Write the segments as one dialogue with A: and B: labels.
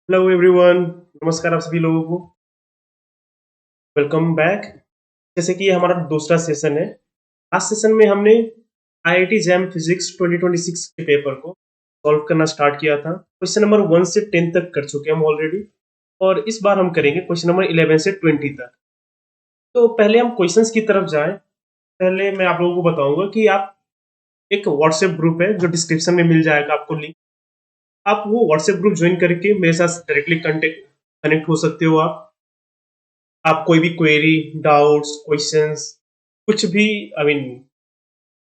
A: Hello everyone. नमस्कार आप सभी लोगों को। Welcome back. जैसे कि ये हमारा दूसरा सेशन है। लास्ट सेशन में हमने आईआईटी जैम फिजिक्स 2026 के पेपर को सॉल्व करना स्टार्ट किया था। क्वेश्चन नंबर 1 से 10 तक कर चुके हैं हम ऑलरेडी, और इस बार हम करेंगे क्वेश्चन नंबर 11 से 20 तक। तो पहले हम क्वेश्चंस की तरफ जाएं। पहले मैं आप लोगों को बताऊंगा कि आप एक व्हाट्सएप ग्रुप है जो डिस्क्रिप्शन में मिल जाएगा आपको लिंक। आप वो व्हाट्सएप ग्रुप ज्वाइन करके मेरे साथ डायरेक्टली कनेक्ट हो सकते हो। आप कोई भी क्वेरी, डाउट्स, क्वेश्चंस, कुछ भी, आई मीन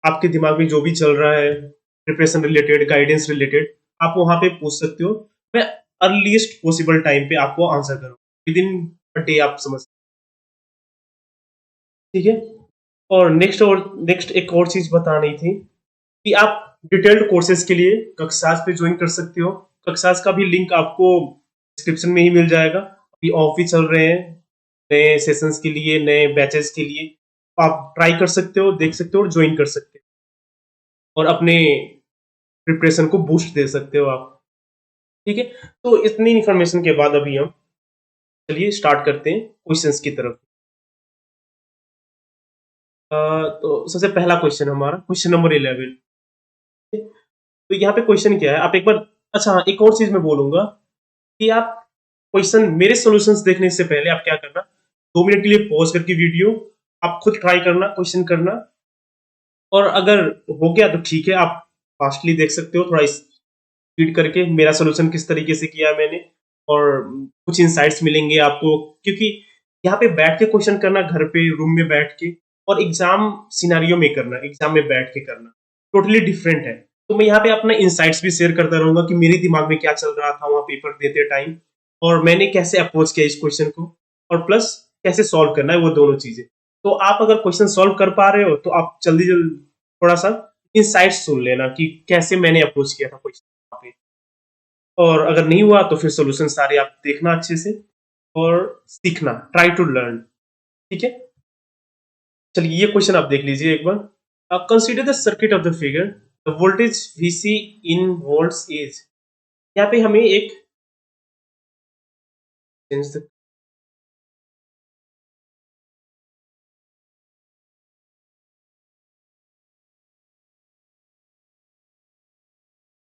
A: आपके दिमाग में जो भी चल रहा है प्रिपरेशन रिलेटेड, गाइडेंस रिलेटेड, आप वहां पे पूछ सकते हो। मैं अर्लीस्ट पॉसिबल टाइम पे आपको आंसर करूँ विद इन अ डे, आप समझ। ठीक है। और नेक्स्ट एक और चीज बतानी थी कि आप डिटेल्ड कोर्सेज के लिए कक्षास पे ज्वाइन कर सकते हो। कक्षास का भी लिंक आपको डिस्क्रिप्शन में ही मिल जाएगा। अभी ऑफ भी चल रहे हैं नए सेशंस के लिए, नए बैचेस के लिए। आप ट्राई कर सकते हो, देख सकते हो और ज्वाइन कर सकते हो और अपने प्रिपरेशन को बूस्ट दे सकते हो आप। ठीक है। तो इतनी इन्फॉर्मेशन के बाद अभी हम चलिए स्टार्ट करते हैं क्वेश्चंस की तरफ। तो सबसे पहला क्वेश्चन हमारा क्वेश्चन नंबर 11। तो यहाँ पे क्वेश्चन क्या है, आप एक बार, अच्छा हाँ, एक और चीज मैं बोलूंगा कि आप क्वेश्चन मेरे सॉल्यूशंस देखने से पहले आप क्या करना, 2 मिनट के लिए पॉज करके वीडियो आप खुद ट्राई करना, क्वेश्चन करना। और अगर हो गया तो ठीक है, आप फास्टली देख सकते हो, थोड़ा स्पीड करके मेरा सोल्यूशन किस तरीके से किया मैंने, और कुछ इंसाइट्स मिलेंगे आपको। क्योंकि यहाँ पे बैठ के क्वेश्चन करना, घर पे रूम में बैठ के, और एग्जाम सिनारियो में करना, एग्जाम में बैठ के करना, टोटली डिफरेंट है। तो मैं यहाँ पे अपना इंसाइट्स भी शेयर करता रहूंगा कि मेरे दिमाग में क्या चल रहा था वहाँ पेपर देते टाइम, और मैंने कैसे अप्रोच किया इस क्वेश्चन को, और प्लस कैसे सॉल्व करना है, वो दोनों चीजें। तो आप अगर क्वेश्चन सॉल्व कर पा रहे हो तो आप जल्दी जल्दी थोड़ा सा इंसाइट्स सुन लेना कि कैसे मैंने अप्रोच किया था क्वेश्चन पे। और अगर नहीं हुआ तो फिर सॉल्यूशन सारे आप देखना अच्छे से और सीखना, ट्राई टू लर्न। ठीक है। चलिए ये क्वेश्चन आप देख लीजिए एक बार। Consider the circuit of the figure, the voltage VC in volts is. यहाँ पे हमें एक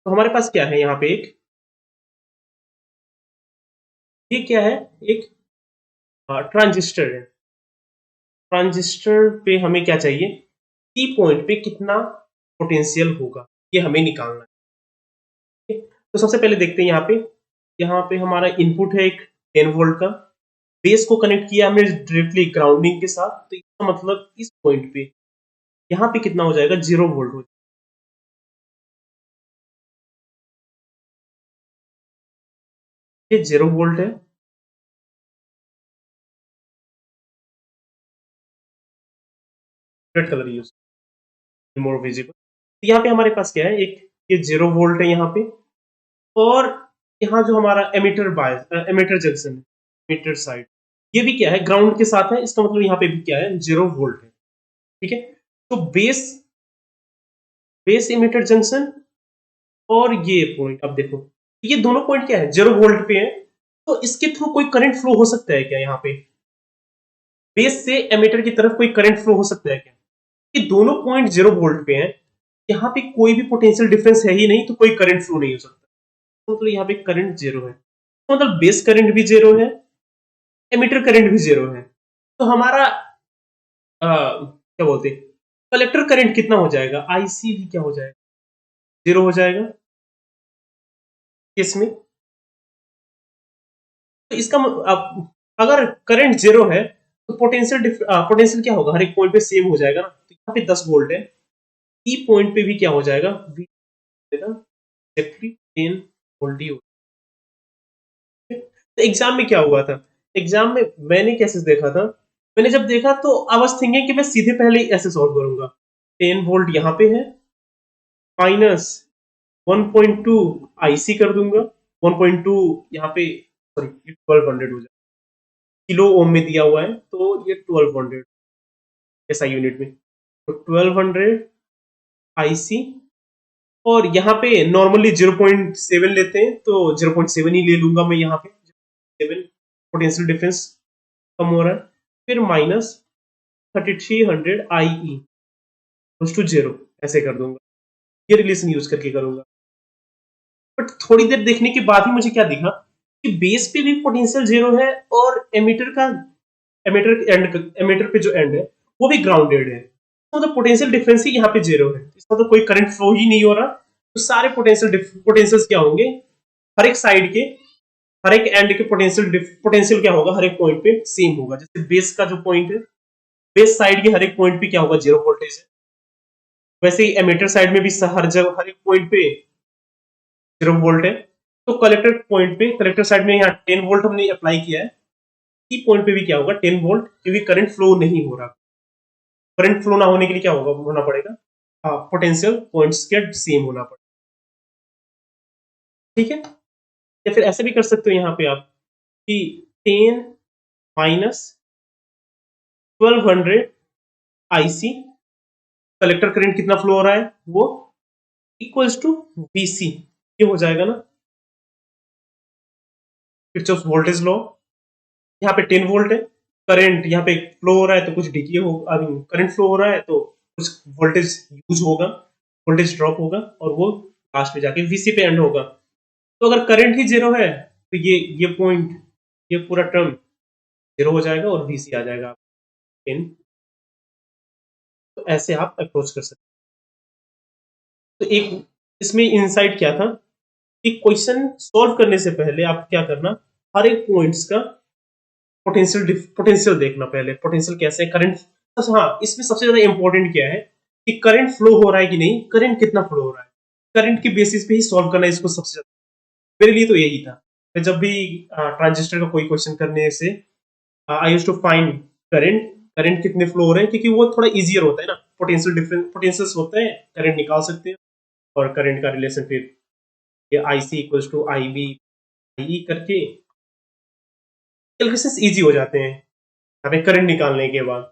A: तो हमारे पास क्या है यहाँ पे एक, ये क्या है, एक ट्रांजिस्टर है। ट्रांजिस्टर पे हमें क्या चाहिए, टी पॉइंट पे कितना पोटेंशियल होगा, ये हमें निकालना है। तो सबसे पहले देखते हैं यहाँ पे हमारा इनपुट है एक 10 वोल्ट का। बेस को कनेक्ट किया हमने डायरेक्टली ग्राउंडिंग के साथ, तो इसका मतलब इस पॉइंट पे यहाँ पे कितना हो जाएगा, 0 वोल्ट हो जाएगा। ये 0 वोल्ट है। Red colour use more visible. यहाँ पे हमारे पास क्या है, एक ये 0 वोल्ट है यहाँ पे। और यहाँ जो हमारा एमीटर बायस, एमीटर जंक्शन है, एमीटर साइड, ये भी क्या है, ग्राउंड के साथ है। इसका मतलब यहाँ पे भी क्या है, 0 वोल्ट है। ठीक है। तो बेस बेस इमीटर जंक्शन और ये पॉइंट, अब देखो ये दोनों पॉइंट क्या है, 0 वोल्ट पे है। तो इसके थ्रू कोई करंट फ्लो हो सकता है क्या, यहाँ पे बेस से एमीटर की तरफ कोई करंट फ्लो हो सकता है क्या? ये दोनों पॉइंट 0 वोल्ट पे हैं, यहाँ पे कोई भी पोटेंशियल डिफरेंस है ही नहीं, तो कोई करंट फ्लो नहीं हो सकता। तो मतलब यहाँ पे करंट जीरो है, तो मतलब बेस करंट भी जीरो है, एमीटर करंट भी जीरो है। तो हमारा क्या बोलते हैं, कलेक्टर करंट कितना हो जाएगा, आईसी भी क्या हो जाएगा, जीरो हो जाएगा इसमें। तो इसका अगर करंट जीरो है तो पोटेंशियल क्या होगा, हर एक पॉइंट पे सेम हो जाएगा ना। तो यहाँ पे 10 वोल्ट है, ई पॉइंट पे भी क्या हो जाएगा, वी देगा 10 वोल्ट ही हो। तो एग्जाम में क्या हुआ था, एग्जाम में मैंने कैसे देखा था, मैंने जब देखा तो आई वाज थिंकिंग कि मैं सीधे पहले ही ऐसे सॉल्व करूंगा। 10 वोल्ट यहाँ पे है, माइनस 1.2 आईसी कर दूंगा। 1.2 यहाँ पे, सॉरी, 1200 हो जाए, किलो ओम में दिया हुआ है, तो ये 1200 ऐसा यूनिट में। तो 1200 आईसी और यहाँ पे नॉर्मली 0.7 लेते हैं, तो 0.7 ही ले लूंगा मैं यहाँ पे। 7 पोटेंशियल डिफरेंस कम हो रहा है, फिर माइनस 3300 IE टू 0 ऐसे कर दूंगा, ये रिलेशन यूज करके करूंगा। बट थोड़ी देर देखने के बाद ही मुझे क्या दिखा कि बेस पे भी पोटेंशियल 0 है और एमीटर पे जो एंड है वो भी ग्राउंडेड है, तो पोटेंशियल डिफरेंस ही यहाँ पे 0 है, इसमें तो कोई करंट फ्लो ही नहीं हो रहा। तो सारे पोटेंशियल्स क्या होंगे, हर एक साइड के, हर एक एंड के पोटेंशियल क्या होगा, हर एक पॉइंट पे सेम होगा। जैसे बेस का जो पॉइंट है, बेस साइड के हर एक पॉइंट पे क्या होगा, 0 वोल्टेज है, वैसे ही एमीटर साइड में भी हर जगह हर एक पॉइंट पे 0 वोल्ट है। तो कलेक्टर पॉइंट पे, कलेक्टर साइड में यहाँ 10 वोल्ट हमने अप्लाई किया है, ई पॉइंट पे भी क्या होगा, 10 वोल्ट, क्योंकि करंट फ्लो नहीं हो रहा। करंट फ्लो ना होने के लिए क्या होना पड़ेगा, पोटेंशियल पॉइंट्स के सेम होना पड़ेगा। ठीक है, या फिर ऐसे भी कर सकते हो यहाँ पे आप कि 10 माइनस 1200 IC, कलेक्टर करंट कितना फ्लो हो रहा है वो इक्वल्स टू VC, ये हो जाएगा ना किरचॉफ वोल्टेज लॉ। यहाँ पे 10 वोल्ट है, करंट यहाँ पे फ्लो हो रहा है तो कुछ डीके हो, आई मीन करंट फ्लो हो रहा है तो कुछ वोल्टेज यूज होगा, वोल्टेज ड्रॉप होगा, और वो लास्ट में जाके VC पे एंड होगा। तो अगर करंट ही 0 है तो ये पॉइंट, ये पूरा टर्म 0 हो जाएगा और VC आ जाएगा 10। तो ऐसे आप अप्रोच कर सकते हैं। तो एक इसमें इनसाइट क्या था कि क्वेश्चन सॉल्व करने से पहले आप क्या करना, हर एक पॉइंट्स का पोटेंशियल देखना पहले, पोटेंशियल कैसे करंट। हाँ, इसमें सबसे ज्यादा इंपॉर्टेंट क्या है कि करंट फ्लो हो रहा है कि नहीं, करंट कितना फ्लो हो रहा है, करंट की बेसिस पे ही सॉल्व करना है इसको सबसे ज्यादा। मेरे लिए तो यही था, मैं जब भी ट्रांजिस्टर का कोई क्वेश्चन करने से I used to find current, current कितने फ्लो हो रहे हैं, क्योंकि वो थोड़ा इजियर होता है ना, पोटेंशियल डिफरेंस पोटेंशियल्स होते हैं, करंट निकाल सकते हैं, और करंट का रिलेशन फिर ये IC equals to IB IE करके कैलकुलेशंस इजी हो जाते हैं यहाँ पे करंट निकालने के बाद।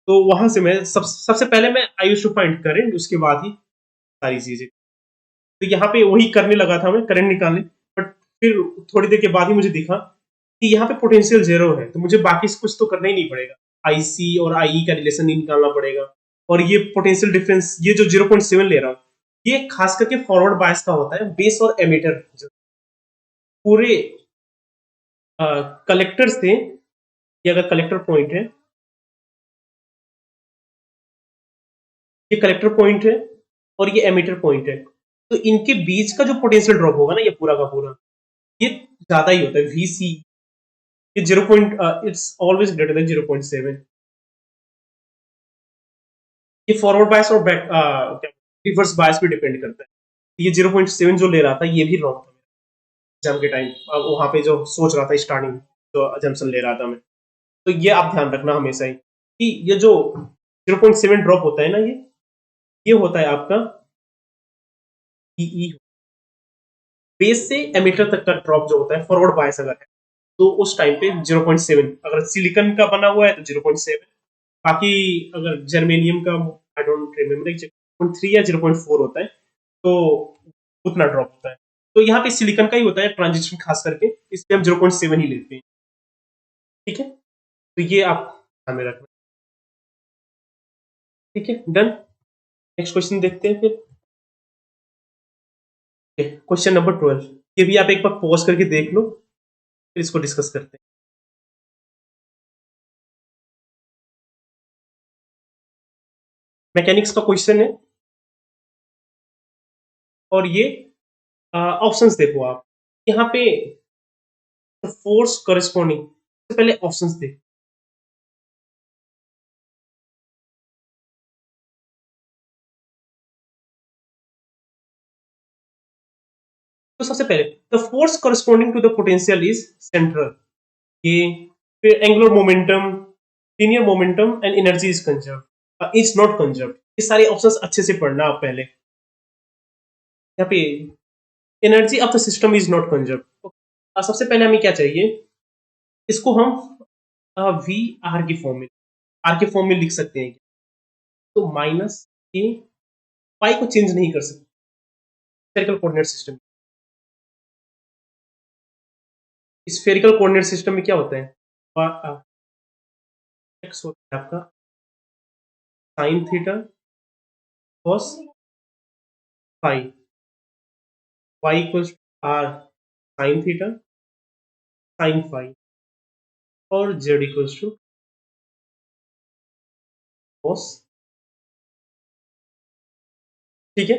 A: तो वहां से मैं सबसे पहले मैं I used to find current, उसके बाद ही सारी चीजें। तो यहाँ पे वही करने लगा था मैं, करंट निकालने। बट फिर थोड़ी देर के बाद ही मुझे दिखा कि यहाँ पे पोटेंशियल 0 है, तो मुझे बाकी कुछ तो करना ही नहीं पड़ेगा, IC और IE का रिलेशन नहीं निकालना पड़ेगा। और ये पोटेंशियल डिफरेंस, ये जो 0.7 ले रहा हूँ, ये खास करके फॉरवर्ड बायस का होता है, बेस और एमीटर पूरे कलेक्टर से, ये अगर कलेक्टर पॉइंट है, ये कलेक्टर पॉइंट है और ये एमीटर पॉइंट है, तो इनके बीच का जो पोटेंशियल ड्रॉप होगा ना, ये पूरा का पूरा ये ज्यादा ही होता है, VC। ये 0. It's always greater than 0.7। ये फॉरवर्ड बायस और बैक रिवर्स बायस पे डिपेंड करता है। ये 0.7 जो ले रहा था ये भी रॉन्ग था एग्जाम के टाइम, वहां पे जो सोच रहा था स्टार्टिंग, जो अजम्पशन ले रहा था मैं। तो ये आप ध्यान रखना हमेशा ही कि ये जो 0.7 ड्रॉप होता है ना, ये होता है आपका ई, बेस से एमीटर तक का ड्रॉप जो होता है फॉरवर्ड बायस अगर है, तो उस टाइम पे 0.7, अगर सिलिकॉन का बना हुआ है तो 0.7, बाकी अगर जर्मेनियम का आई डोंट रिमेम्बर 0.3 या 0.4 होता है, तो उतना ड्रॉप होता है। तो यहाँ पे सिलिकॉन का ही होता है ट्रांजिस्टर खास करके, इसलिए हम 0.7 ही लेते हैं। ठीक है, तो ये आप ध्यान में रखना। ठीक है, डन। नेक्स्ट क्वेश्चन देखते हैं फिर। क्वेश्चन नंबर 12, ये भी आप एक बार पॉज करके देख लो, फिर इसको डिस्कस करते हैं। मैकेनिक्स का क्वेश्चन है, और ये ऑप्शंस देखो आप यहाँ पे, फोर्स करस्पॉन्डिंग, सबसे पहले ऑप्शंस देखो। तो सबसे पहले the force corresponding to the potential is central, ये, फिर angular momentum, linear momentum and energy is conserve, is not conserve. ये सारे ऑप्शंस अच्छे से पढ़ना आप पहले। यहाँ पे energy of the system is not conserve, सबसे पहले हमें क्या चाहिए, इसको हम वी आर की फॉर्म में, आर के फॉर्म में लिख सकते हैं। तो माइनस के पाई को चेंज नहीं कर सकते, spherical coordinate system. Spherical coordinate system में क्या होता है, एक्स होता है आपका sine theta cos phi, y equals r sine theta sine phi, और जेड इक्वल्स टू कॉस। ठीक है,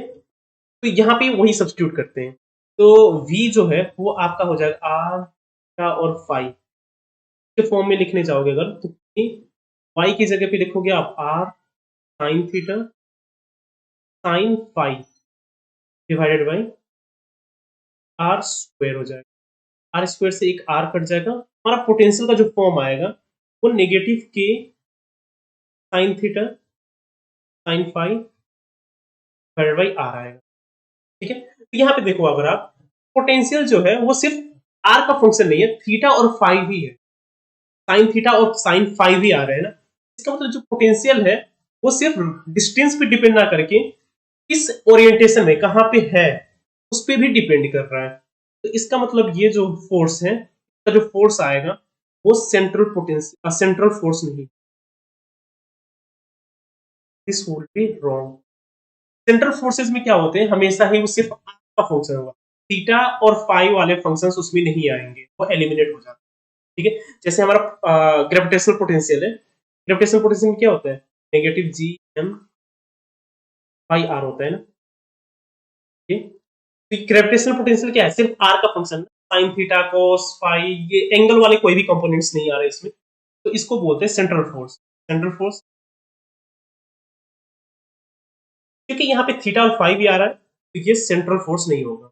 A: तो यहाँ पे वही सब्स्टिट्यूट करते हैं। तो v जो है वो आपका हो जाएगा आर का और फाई के फॉर्म में लिखने जाओगे अगर, तो y की जगह पे लिखोगे आप r sine theta sine phi divided by r square हो जाएगा। आर स्क्वायर से एक r कट जाएगा, हमारा पोटेंशियल का जो फॉर्म आएगा वो negative k sine theta sine phi divided by r आएगा। ठीक है, तो यहाँ पे देखो अगर आप पोटेंशियल जो है वो सिर्फ r का फंक्शन नहीं है, थीटा और फाई भी है, साइन थीटा और साइन फाई भी आ रहे हैं ना। इसका मतलब जो पोटेंशियल है वो सिर्फ डिस्टेंस पे डिपेंड ना करके किस ओरिएंटेशन में कहाँ पे है उस पे भी डिपेंड कर रहा है। तो इसका मतलब ये जो फोर्स है, इसका जो फोर्स आएगा वो सेंट्रल पोटेंशियल सेंट्रल फोर्स नहीं, this would be wrong. Central forces में क्या होते हैं, हमेशा ही वो सिर्फ r का फंक्शन होगा, थीटा और फाई वाले फंक्शंस उसमें नहीं आएंगे, वो एलिमिनेट हो जाते हैं। ठीक है, जैसे हमारा ग्रेविटेशनल पोटेंशियल है, ग्रेविटेशनल पोटेंशियल में क्या होता है, negative G M by r होता है ना। तो ग्रेविटेशनल पोटेंशियल क्या है, सिर्फ आर का function, sine theta cos phi, ये एंगल वाले कोई भी कंपोनेंट्स नहीं आ रहे इसमें, तो इसको बोलते हैं सेंट्रल फोर्स। सेंट्रल फोर्स क्योंकि यहाँ पे थीटा और फाई भी आ रहा है, तो ये सेंट्रल फोर्स नहीं होगा।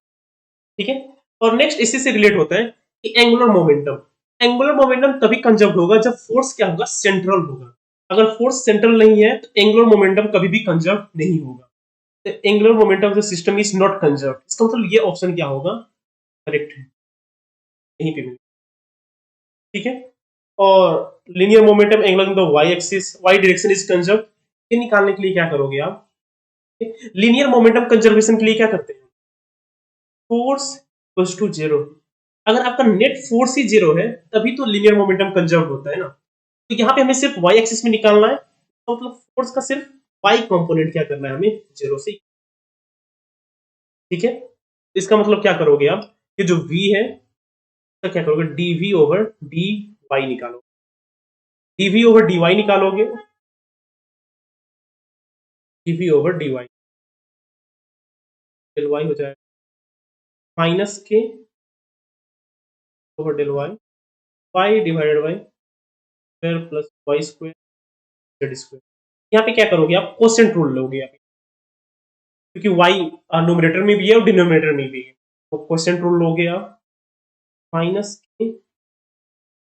A: ठीक है, और नेक्स्ट इसी से रिलेट होता है कि एंगुलर मोमेंटम। एंगुलर मोमेंटम तभी कंजर्व होगा जब फोर्स क्या होगा, सेंट्रल होगा। अगर फोर्स सेंट्रल नहीं है तो एंगुलर मोमेंटम कभी भी कंजर्व नहीं होगा। Angular momentum of the system is not conserve, इसका मतलब ये ऑप्शन क्या होगा, करेक्ट है, यहीं पे मिलेगा। ठीक है, और linear momentum angular the y axis, y direction is conserve, ये निकालने के लिए क्या करोगे आप, लीनियर मोमेंटम कंजर्वेशन के लिए क्या करते हैं, फोर्स इक्वल्स टू जीरो। अगर आपका नेट फोर्स ही जीरो है तभी तो लीनियर मोमेंटम कंजर्व होता है ना। तो यहाँ पे हमें सिर्फ वाई एक्सिस में निकालना है, तो मतलब फोर्स का सिर्फ वाई कंपोनेंट क्या करना है हमें, जीरो से। ठीक है, इसका मतलब क्या करोगे आप, ये जो v है तो क्या करोगे, dv ओवर dy निकालो, dv ओवर dy निकालोगे, dv over dy del y हो जाएगा माइनस के over del y, y divided by square plus y square z square. यहाँ पे क्या करोगे आप, कोसेंट रूल लोगे आप, क्योंकि y न्यूमरेटर में भी है और डिनोमिनेटर में भी है, तो कोसेंट रूल लोगे आप, माइनस के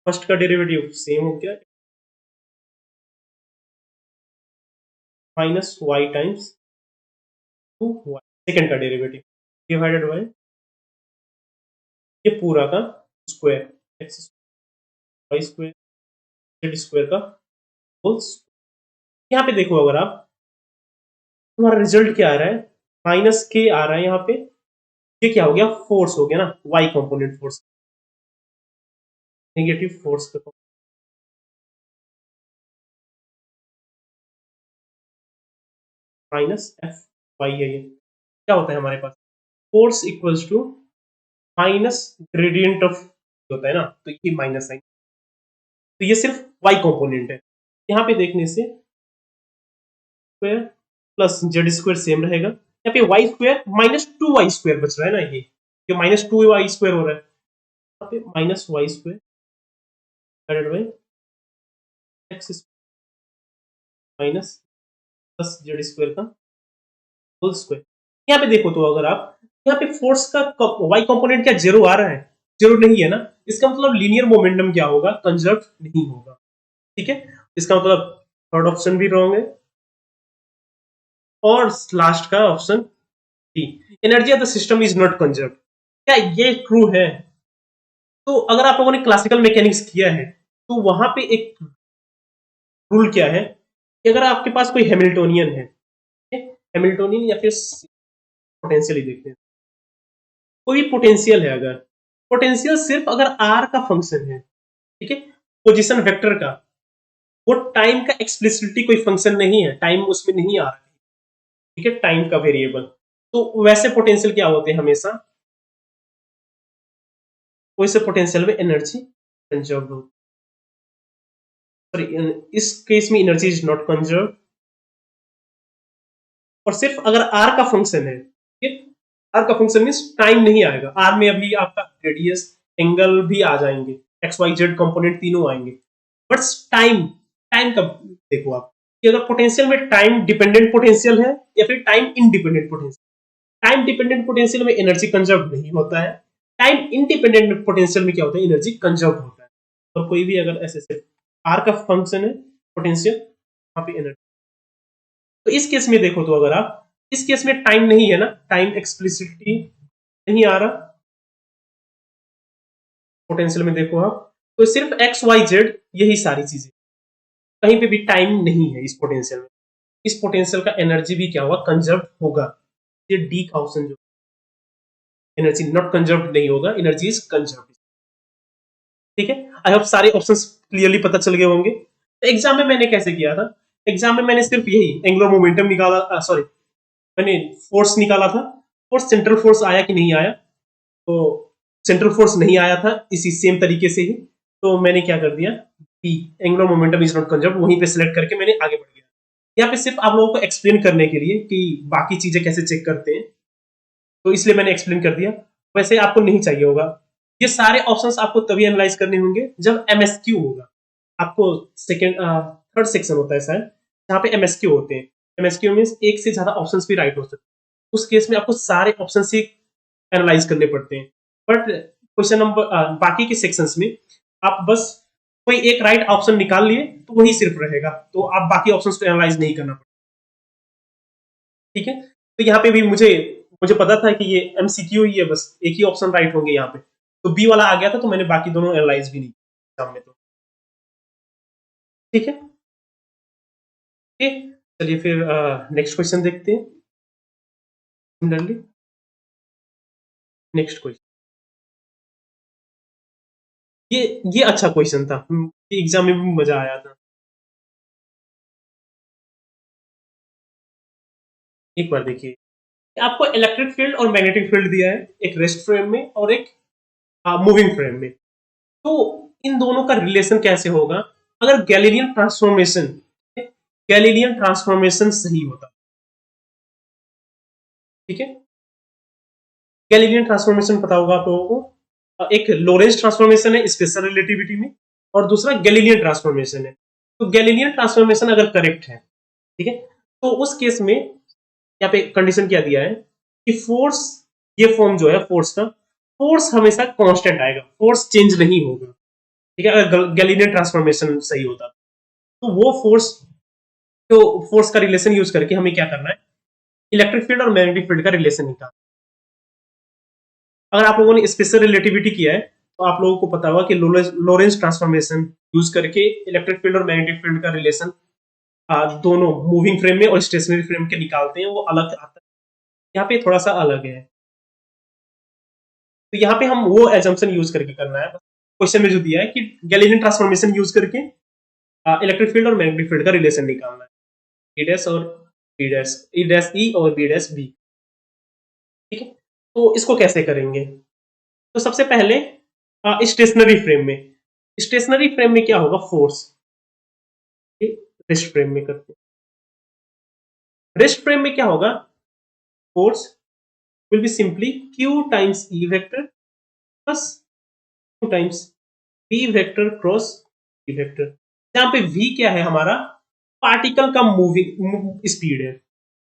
A: फर्स्ट का डेरिवेटिव सेम हो गया minus y times two y second का डेरिवेटिव डिवाइडेड बाई ये पूरा का square x y square z square का होल। यहाँ पे देखो अगर आप, तुम्हारा रिजल्ट क्या आ रहा है, माइनस के आ रहा है यहाँ पे, ये क्या हो गया, फोर्स हो गया ना, Y component force, negative force का माइनस एफ वाई है। ये क्या होता है हमारे पास, force equals to minus gradient of होता है ना, तो ये माइनस साइन, तो ये सिर्फ वाई कंपोनेंट है। यहाँ पे देखने से square plus z square same रहेगा, यहाँ पे y square minus two y square बच रहा है ना, ये माइनस टू वाई स्क्वायर हो रहा है, यहाँ पे minus y square divided by x minus plus z square का होल स्क्वायर। यहाँ पे देखो तो अगर आप, यहाँ पे फोर्स का वाई कंपोनेंट क्या जीरो आ रहा है, जीरो नहीं है ना, इसका मतलब लीनियर मोमेंटम क्या होगा, कंजर्व नहीं होगा। ठीक है, इसका मतलब थर्ड ऑप्शन भी रॉन्ग है, और लास्ट का option D, energy of the system is not conserve, क्या ये ट्रू है। तो अगर आप लोगों ने क्लासिकल मैकेनिक्स किया है तो वहां पे एक रूल क्या है कि अगर आपके पास कोई हैमिल्टोनियन है, हैमिल्टोनियन या फिर पोटेंशियल ही देखते हैं, कोई भी पोटेंशियल है, अगर पोटेंशियल सिर्फ अगर आर का फंक्शन है, ठीक है, पोजीशन वेक्टर का, वो टाइम का एक्सप्लिसिटली कोई फंक्शन नहीं है, टाइम उसमें नहीं आ रहा है, ठीक है, टाइम का वेरिएबल, तो वैसे पोटेंशियल क्या होते हैं हमेशा, वैसे पोटेंशियल में एनर्जी कंजर्व हो, सॉरी, इस केस में एनर्जी इज नॉट कंजर्व, और सिर्फ अगर आर का फंक्शन है, ठीक है, आर का फंक्शन मीन्स टाइम नहीं आएगा, आर में अभी आपका रेडियस, एंगल भी आ जाएंगे, एक्स वाई जेड कंपोनेंट तीनों आएंगे, बट टाइम, टाइम का देखो आप कि अगर पोटेंशियल में टाइम डिपेंडेंट पोटेंशियल है या फिर time independent potential, time dependent potential में एनर्जी कंजर्व नहीं होता है, टाइम इंडिपेंडेंट पोटेंशियल में क्या होता है, एनर्जी कंजर्व होता है, और कोई भी अगर ऐसे सिर्फ आर का फंक्शन है पोटेंशियल, वहां पे एनर्जी, तो इस केस में देखो, तो अगर आप इस केस में टाइम नहीं है ना, टाइम एक्सप्लिसिटली नहीं आ रहा पोटेंशियल में, देखो आप, तो सिर्फ एक्स वाई जेड यही सारी चीजें, कहीं पे भी टाइम नहीं है इस पोटेंशियल में, इस पोटेंशियल का एनर्जी भी क्या होगा, कंजर्व होगा, ये डी का ऑप्शन जो एनर्जी नॉट कंजर्व नहीं होगा, एनर्जी इज कंजर्व, ठीक है। आई होप सारे ऑप्शंस क्लियरली पता चल गए होंगे। तो एग्जाम में मैंने कैसे किया था, एग्जाम में मैंने सिर्फ यही एंगुलर मोमेंटम निकाला, सॉरी, मैंने फोर्स निकाला था, फोर्स सेंट्रल फोर्स आया कि नहीं आया, तो सेंट्रल फोर्स नहीं आया था, इसी सेम तरीके से ही, तो मैंने क्या कर दिया, P, angular momentum is not conserve, वहीं पे सिलेक्ट करके मैंने आगे बढ़ गया। यहाँ पे सिर्फ आप लोगों को एक्सप्लेन करने के लिए कि बाकी चीजें कैसे चेक करते हैं, तो इसलिए मैंने एक्सप्लेन कर दिया, वैसे आपको नहीं चाहिए होगा, ये सारे ऑप्शंस आपको तभी एनालाइज करने होंगे जब एमएसक्यू होगा, आपको सेकेंड थर्ड सेक्शन होता है शायद, जहाँ पे एमएसक्यू होते हैं, एमएसक्यू मीन्स एक से ज्यादा ऑप्शंस भी राइट हो सकते हैं, उस केस में आपको सारे ऑप्शन ही एनालाइज करने पड़ते हैं, बट क्वेश्चन नंबर बाकी के सेक्शंस में आप बस कोई एक राइट ऑप्शन निकाल लिए तो वही सिर्फ रहेगा, तो आप बाकी ऑप्शंस को एनालाइज नहीं करना पड़ेगा, ठीक है। तो यहाँ पे भी मुझे मुझे पता था कि ये एमसीक्यू ही है, बस एक ही ऑप्शन राइट होंगे यहाँ पे, तो बी वाला आ गया था, तो मैंने बाकी दोनों एनालाइज भी नहीं किया सामने, तो ठीक है, ठीक, चलिए फिर नेक्स्ट क्वेश्चन देखते हैं, सिमिलरली नेक्स्ट क्वेश्चन, ये अच्छा क्वेश्चन था, एग्जाम में भी मजा आया था, एक बार देखिए, आपको इलेक्ट्रिक फील्ड और मैग्नेटिक फील्ड दिया है, एक रेस्ट फ्रेम में और एक मूविंग फ्रेम में, तो इन दोनों का रिलेशन कैसे होगा, अगर गैलीलियन ट्रांसफॉर्मेशन सही होता, ठीक है, गैलीलियन ट्रांसफॉर्मेशन पता होगा आप लोगों को, एक लोरेंज ट्रांसफॉर्मेशन है स्पेशल रिलेटिविटी में, और दूसरा गैलीलियन ट्रांसफॉर्मेशन है, तो गैलीलियन ट्रांसफॉर्मेशन अगर करेक्ट है, ठीक है, तो उस केस में यहाँ पे कंडीशन क्या दिया है कि फोर्स, ये फॉर्म जो है फोर्स का, फोर्स हमेशा कांस्टेंट आएगा, फोर्स चेंज नहीं होगा, ठीक है, अगर गैलीलियन ट्रांसफॉर्मेशन सही होता, तो वो फोर्स, तो फोर्स का रिलेशन यूज करके हमें क्या करना है, इलेक्ट्रिक फील्ड और मैग्नेटिक फील्ड का रिलेशन निकालना, अगर आप लोगों ने स्पेशल रिलेटिविटी किया है तो आप लोगों को पता होगा कि लोरेंज ट्रांसफॉर्मेशन यूज करके इलेक्ट्रिक फील्ड और मैग्नेटिक फील्ड का रिलेशन दोनों मूविंग फ्रेम में और स्टेशनरी फ्रेम के निकालते हैं, वो अलग आता है, यहाँ पे थोड़ा सा अलग है, तो यहाँ पे हम वो एजम्पशन यूज करके करना है, क्वेश्चन में जो दिया है कि गैलीलियन ट्रांसफॉर्मेशन यूज करके इलेक्ट्रिक फील्ड और मैग्नेटिक फील्ड का रिलेशन निकालना है, ई डैश और B dash, E dash E और बी डैश बी, ठीक है, तो इसको कैसे करेंगे, तो सबसे पहले स्टेशनरी फ्रेम में, स्टेशनरी फ्रेम में क्या होगा, फोर्स, रेस्ट फ्रेम में करते हैं, रेस्ट फ्रेम में क्या होगा, force will be simply q times e vector plus q times v vector cross e vector, जहां पे v क्या है हमारा, पार्टिकल का मूविंग स्पीड है,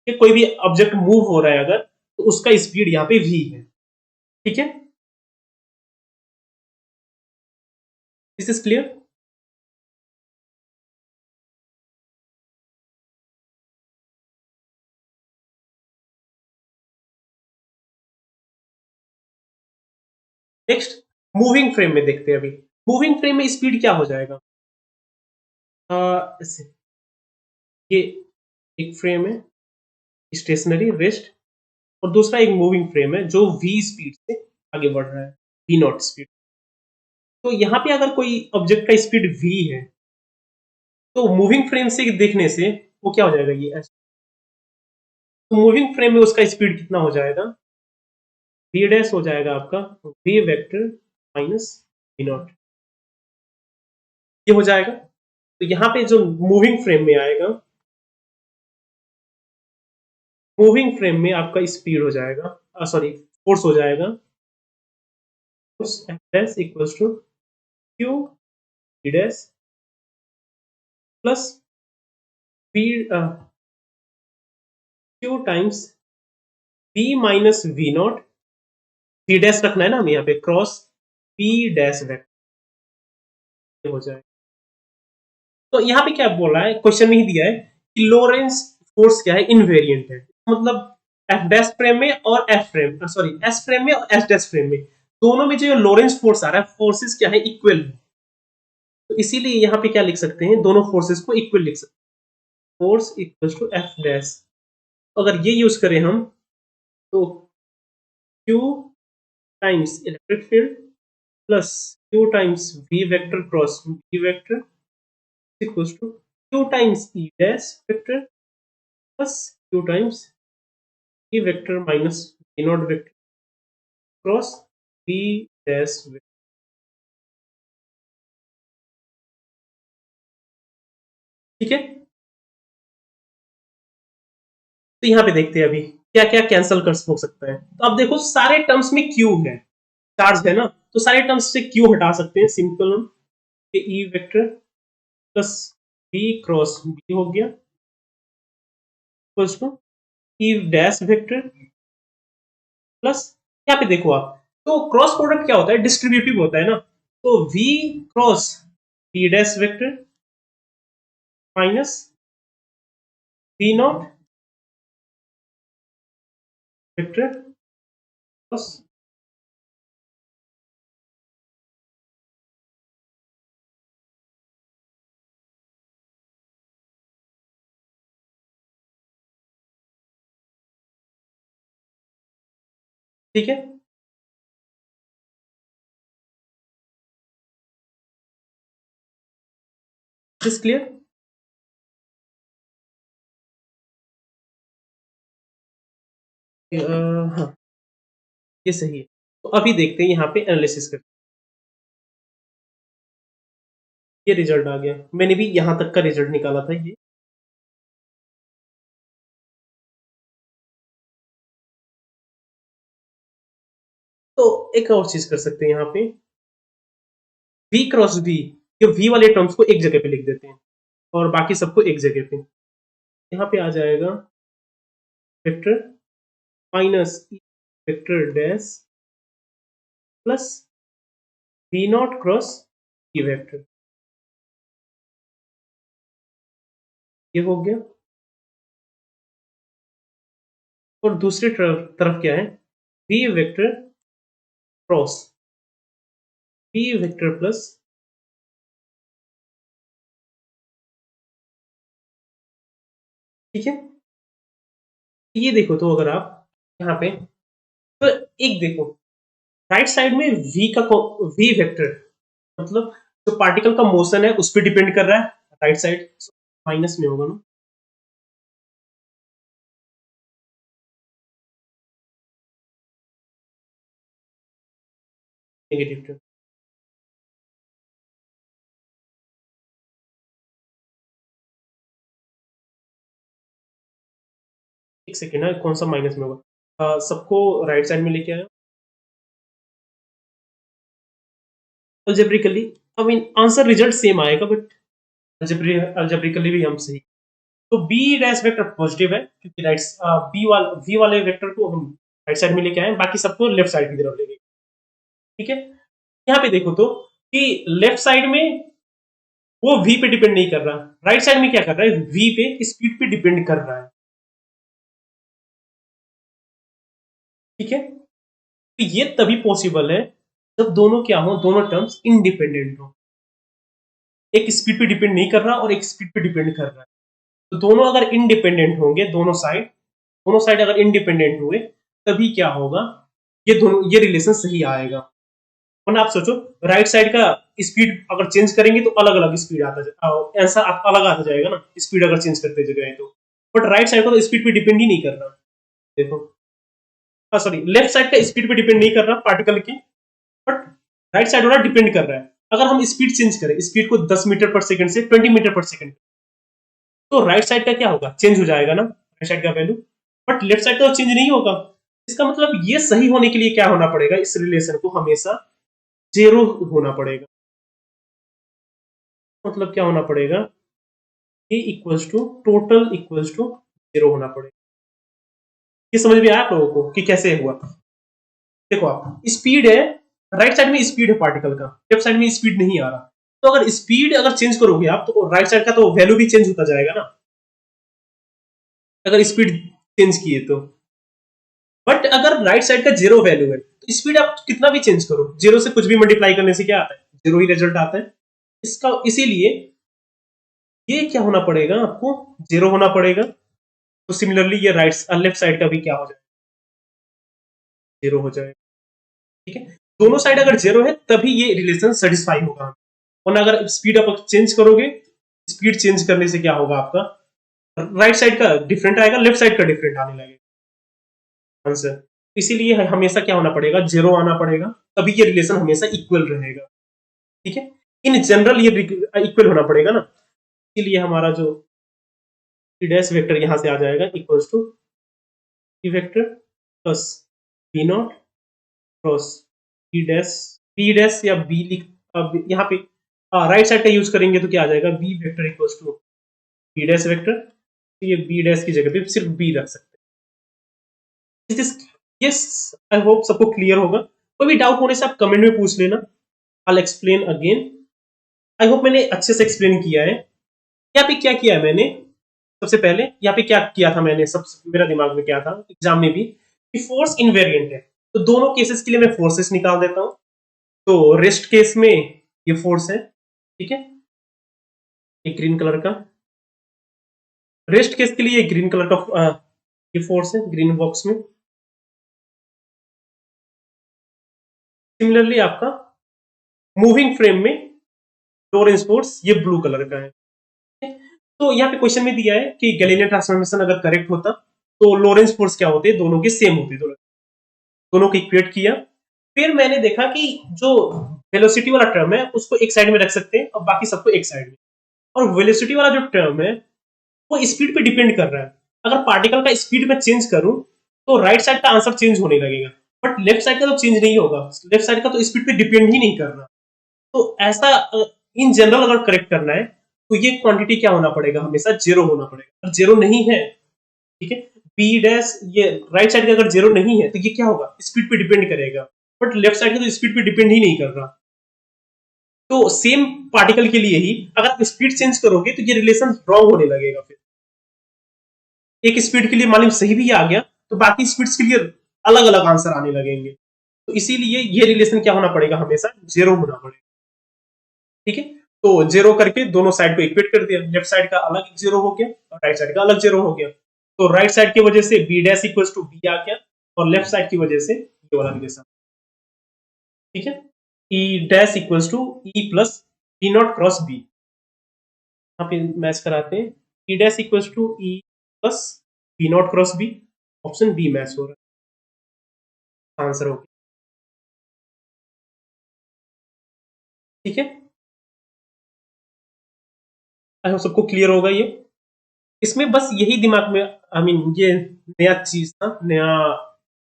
A: कि कोई भी ऑब्जेक्ट मूव हो रहा है अगर, तो उसका स्पीड यहाँ पे v है, ठीक है, this is clear. Next moving frame में देखते हैं, अभी मूविंग फ्रेम में स्पीड क्या हो जाएगा, ये एक फ्रेम है, स्टेशनरी, रेस्ट और दूसरा एक मूविंग फ्रेम है जो v स्पीड से आगे बढ़ रहा है, v नॉट स्पीड। तो यहाँ पे अगर कोई ऑब्जेक्ट का स्पीड v है तो मूविंग फ्रेम से देखने से वो क्या हो जाएगा, ये s। तो मूविंग फ्रेम में उसका स्पीड कितना हो जाएगा, v डैश हो जाएगा आपका v vector minus v not, ये हो जाएगा। तो यहाँ पे जो मूविंग फ्रेम में आएगा, मूविंग फ्रेम में आपका स्पीड हो जाएगा, सॉरी फोर्स हो जाएगा, force F dash equals to Q V dash plus V Q times V minus V not, V dash रखना है ना हमें यहाँ पे, क्रॉस P डैश वेक्टर हो जाएगा। तो यहाँ पे क्या बोला है, क्वेश्चन में ही दिया है कि लोरेंस फोर्स क्या है, इनवेरिएंट है। मतलब एफ डैश फ्रेम में और F frame, sorry S frame में और एस डैश फ्रेम में, दोनों में जो लोरेंस फोर्स आ रहा है, फोर्सेस क्या है, इक्वल है। तो इसीलिए यहाँ पे क्या लिख सकते हैं, दोनों फोर्सेस को इक्वल लिख सकते हैं, force equal to F dash. अगर ये यूज करें हम तो Q times electric field plus Q times V vector cross V vector equals to Q times E dash vector plus Q times E vector minus V not vector cross V dash vector. ठीक है, तो यहाँ पे देखते हैं अभी क्या क्या कैंसिल कर हो सकता है। तो अब देखो सारे टर्म्स में Q है, चार्ज है ना, तो सारे टर्म्स से Q हटा सकते हैं, simple E vector plus V cross B हो गया equals to E dash vector plus, यहाँ पे देखो आप, तो क्रॉस प्रोडक्ट क्या होता है, डिस्ट्रीब्यूटिव होता है ना, तो V cross B dash vector minus V not vector plus, ठीक है, दिस क्लियर। हाँ ये सही है। तो अभी देखते हैं यहाँ पे एनालिसिस करते हैं। ये रिजल्ट आ गया, मैंने भी यहाँ तक का रिजल्ट निकाला था ये। तो एक और चीज कर सकते हैं यहाँ पे, V क्रॉस V, ये V वाले टर्म्स को एक जगह पे लिख देते हैं और बाकी सबको एक जगह पे। यहाँ पे आ जाएगा vector minus vector dash plus V not cross E vector, ये हो गया। और दूसरी तरफ क्या है, V vector cross V vector plus, ठीक है। ये देखो तो अगर आप यहाँ पे, तो एक देखो राइट साइड में V का V वेक्टर, मतलब जो पार्टिकल का मोशन है उस पर डिपेंड कर रहा है, राइट साइड माइनस में होगा ना, नेगेटिव। एक सेकेंड है, कौन सा माइनस में होगा, सबको राइट साइड में लेके आया algebraically. I mean answer result same आएगा बट अल्जेब्रिकली भी हम सही। तो बी डैश वेक्टर पॉजिटिव है क्योंकि राइट वी वाले वेक्टर को हम राइट साइड में लेके आए, बाकी सबको लेफ्ट साइड की तरफ लेके। ठीक है, यहाँ पे देखो तो कि लेफ्ट साइड में वो वी पे डिपेंड नहीं कर रहा, राइट साइड में क्या कर रहा है, वी पे स्पीड पे डिपेंड कर रहा है। ठीक है, तो ये तभी पॉसिबल है जब दोनों क्या हो, दोनों टर्म्स इंडिपेंडेंट हो, एक स्पीड पे डिपेंड नहीं कर रहा और एक स्पीड पे डिपेंड कर रहा है। तो दोनों अगर इंडिपेंडेंट होंगे, दोनों साइड अगर इंडिपेंडेंट हुए तभी क्या होगा, ये दोनों, ये रिलेशन सही आएगा। वरना आप सोचो, राइट साइड का स्पीड अगर चेंज करेंगे तो अलग अलग स्पीड आंसर अलग आता जाएगा ना, स्पीड अगर चेंज करते जगह तो। बट राइट साइड का तो स्पीड पे डिपेंड ही नहीं कर रहा। देखो, सॉरी, लेफ्ट साइड का स्पीड पे डिपेंड नहीं कर रहा पार्टिकल की, बट राइट साइड वाला डिपेंड कर रहा है। अगर हम स्पीड चेंज करें, स्पीड को 10 मीटर पर सेकंड से 20 मीटर पर सेकंड, तो राइट साइड का क्या होगा, चेंज हो जाएगा ना राइट साइड का वैल्यू, बट लेफ्ट साइड का तो चेंज नहीं होगा। इसका मतलब ये सही होने के लिए क्या होना पड़ेगा, इस रिलेशन को हमेशा जीरो होना पड़ेगा। मतलब क्या होना पड़ेगा, A equals to total equals to zero होना पड़ेगा। ये समझ में आया आप लोगों को कि कैसे हुआ? देखो, आप स्पीड है, राइट साइड में स्पीड है पार्टिकल का, लेफ्ट साइड में स्पीड नहीं आ रहा, तो अगर स्पीड अगर चेंज करोगे आप तो राइट साइड का तो वैल्यू भी चेंज होता जाएगा ना, अगर स्पीड चेंज किए तो। बट अगर राइट साइड का जीरो वैल्यू है तो स्पीड आप कितना भी चेंज करो, जीरो से कुछ भी मल्टीप्लाई करने से क्या आता है, जीरो ही रिजल्ट आता है इसका। इसीलिए ये क्या होना पड़ेगा, आपको जीरो होना पड़ेगा। तो सिमिलरली ये राइट लेफ्ट साइड का भी क्या हो जाएगा, जीरो हो जाएगा। ठीक है, दोनों साइड अगर जीरो है तभी ये रिलेशन सेटिस्फाई होगा। और अगर स्पीड आप चेंज करोगे, स्पीड चेंज करने से क्या होगा, आपका राइट साइड का डिफरेंट आएगा, लेफ्ट साइड का डिफरेंट आने लगेगा आंसर। इसीलिए हमेशा क्या होना पड़ेगा, जीरो आना पड़ेगा, तभी ये रिलेशन हमेशा इक्वल रहेगा। ठीक है, इन जनरल ये इक्वल होना पड़ेगा ना, इसीलिए हमारा जो डैश वेक्टर यहां से आ जाएगा equals to E vector plus B not cross B dash या बी लिख, अब यहाँ पे राइट साइड का यूज करेंगे तो क्या आ जाएगा, B vector equals to B dash vector. तो ये बी डैश की जगह पे सिर्फ बी रख सकते हैं। यस, आई होप सबको क्लियर होगा। कोई भी डाउट होने से आप कमेंट में पूछ लेना, I explain again. I hope मैंने अच्छे से एक्सप्लेन किया है। यहाँ पे क्या किया है मैंने, सबसे पहले यहाँ पे क्या किया था मैंने, सब मेरा दिमाग में क्या था एग्जाम में भी, कि फोर्स इनवेरिएंट है, तो दोनों केसेस के लिए मैं फोर्सेस निकाल देता हूँ। तो रेस्ट केस में ये फोर्स है, ठीक है, एक ग्रीन कलर का, रेस्ट केस के लिए ग्रीन कलर का ये फोर्स है ग्रीन बॉक्स में। सिमिलरली आपका मूविंग फ्रेम में लोरेंस फोर्स ये ब्लू कलर का है। तो यहाँ पे क्वेश्चन में दिया है कि गैलीलियन ट्रांसफॉर्मेशन अगर करेक्ट होता तो लोरेंस फोर्स क्या होते, दोनों के सेम होते, दोनों को इक्वेट किया। फिर मैंने देखा कि जो वेलोसिटी वाला टर्म है उसको एक साइड में रख सकते हैं और बाकी सबको एक साइड में, और वेलोसिटी वाला जो टर्म है वो स्पीड पे डिपेंड कर रहा है। अगर पार्टिकल का स्पीड में चेंज करूं तो राइट साइड का आंसर चेंज होने लगेगा, बट लेफ्ट साइड का तो चेंज नहीं होगा, लेफ्ट साइड का तो स्पीड पे डिपेंड ही नहीं कर रहा। तो ऐसा इन जनरल अगर करेक्ट करना है तो ये क्वांटिटी क्या होना पड़ेगा, हमेशा जीरो होना पड़ेगा। जीरो नहीं है, ठीक है, बी डैश ये राइट साइड का अगर जीरो नहीं है तो ये क्या होगा, स्पीड पे डिपेंड करेगा, बट लेफ्ट साइड का तो स्पीड पे डिपेंड ही नहीं कर रहा। तो सेम पार्टिकल के लिए ही अगर आप स्पीड चेंज करोगे तो ये रिलेशन रॉन्ग होने लगेगा। फिर एक स्पीड के लिए मान लीजिए सही भी आ गया तो बाकी स्पीड्स के लिए अलग अलग आंसर आने लगेंगे। तो इसीलिए ये रिलेशन क्या होना पड़ेगा, हमेशा जीरो होना पड़ेगा। ठीक है, तो जीरो करके दोनों साइड को इक्वेट कर दिया, लेफ्ट साइड का अलग जीरो हो गया और राइट साइड का अलग जीरो हो गया। तो राइट साइड की वजह से B dash equal to B आ गया और लेफ्ट साइड की वजह से ये वाला रिलेशन। ठीक है, E dash equal to E plus B not cross B, यहाँ पे मैच कराते हैं, E dash equal to E plus B not cross B, option B match हो रहा है, आंसर हो गया। ठीक है, आई सबको क्लियर होगा ये। इसमें बस यही दिमाग में, आई मीन ये नया चीज था, नया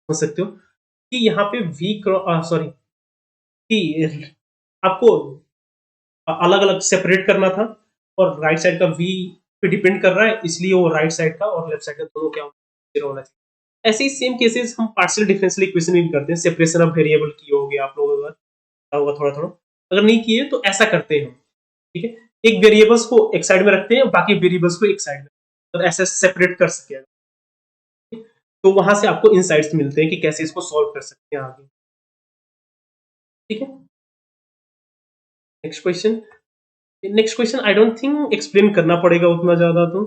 A: हो सकते हो कि यहाँ पे वी सॉरी कि आपको अलग अलग सेपरेट करना था, और राइट साइड का वी पे डिपेंड कर रहा है, इसलिए वो राइट साइड का और लेफ्ट साइड का दोनों क्या जीरो होना चाहिए। ऐसे ही सेम केसेस हम पार्शियल डिफरेंशियल इक्वेशन में भी करते हैं, सेपरेशन ऑफ वेरिएबल की हो गया, आप लोगों का होगा थोड़ा थोड़ा, अगर नहीं किए तो ऐसा करते हैं। ठीक है, एक वेरिएबल्स को एक साइड में रखते हैं, बाकी वेरिएबल्स को एक साइड में, तो ऐसे सेपरेट कर सके, तो वहां से आपको इनसाइट्स मिलते हैं कि कैसे इसको सॉल्व कर सकते हैं आगे। ठीक है, next question. Next question I don't think explain करना पड़ेगा उतना ज्यादा, तो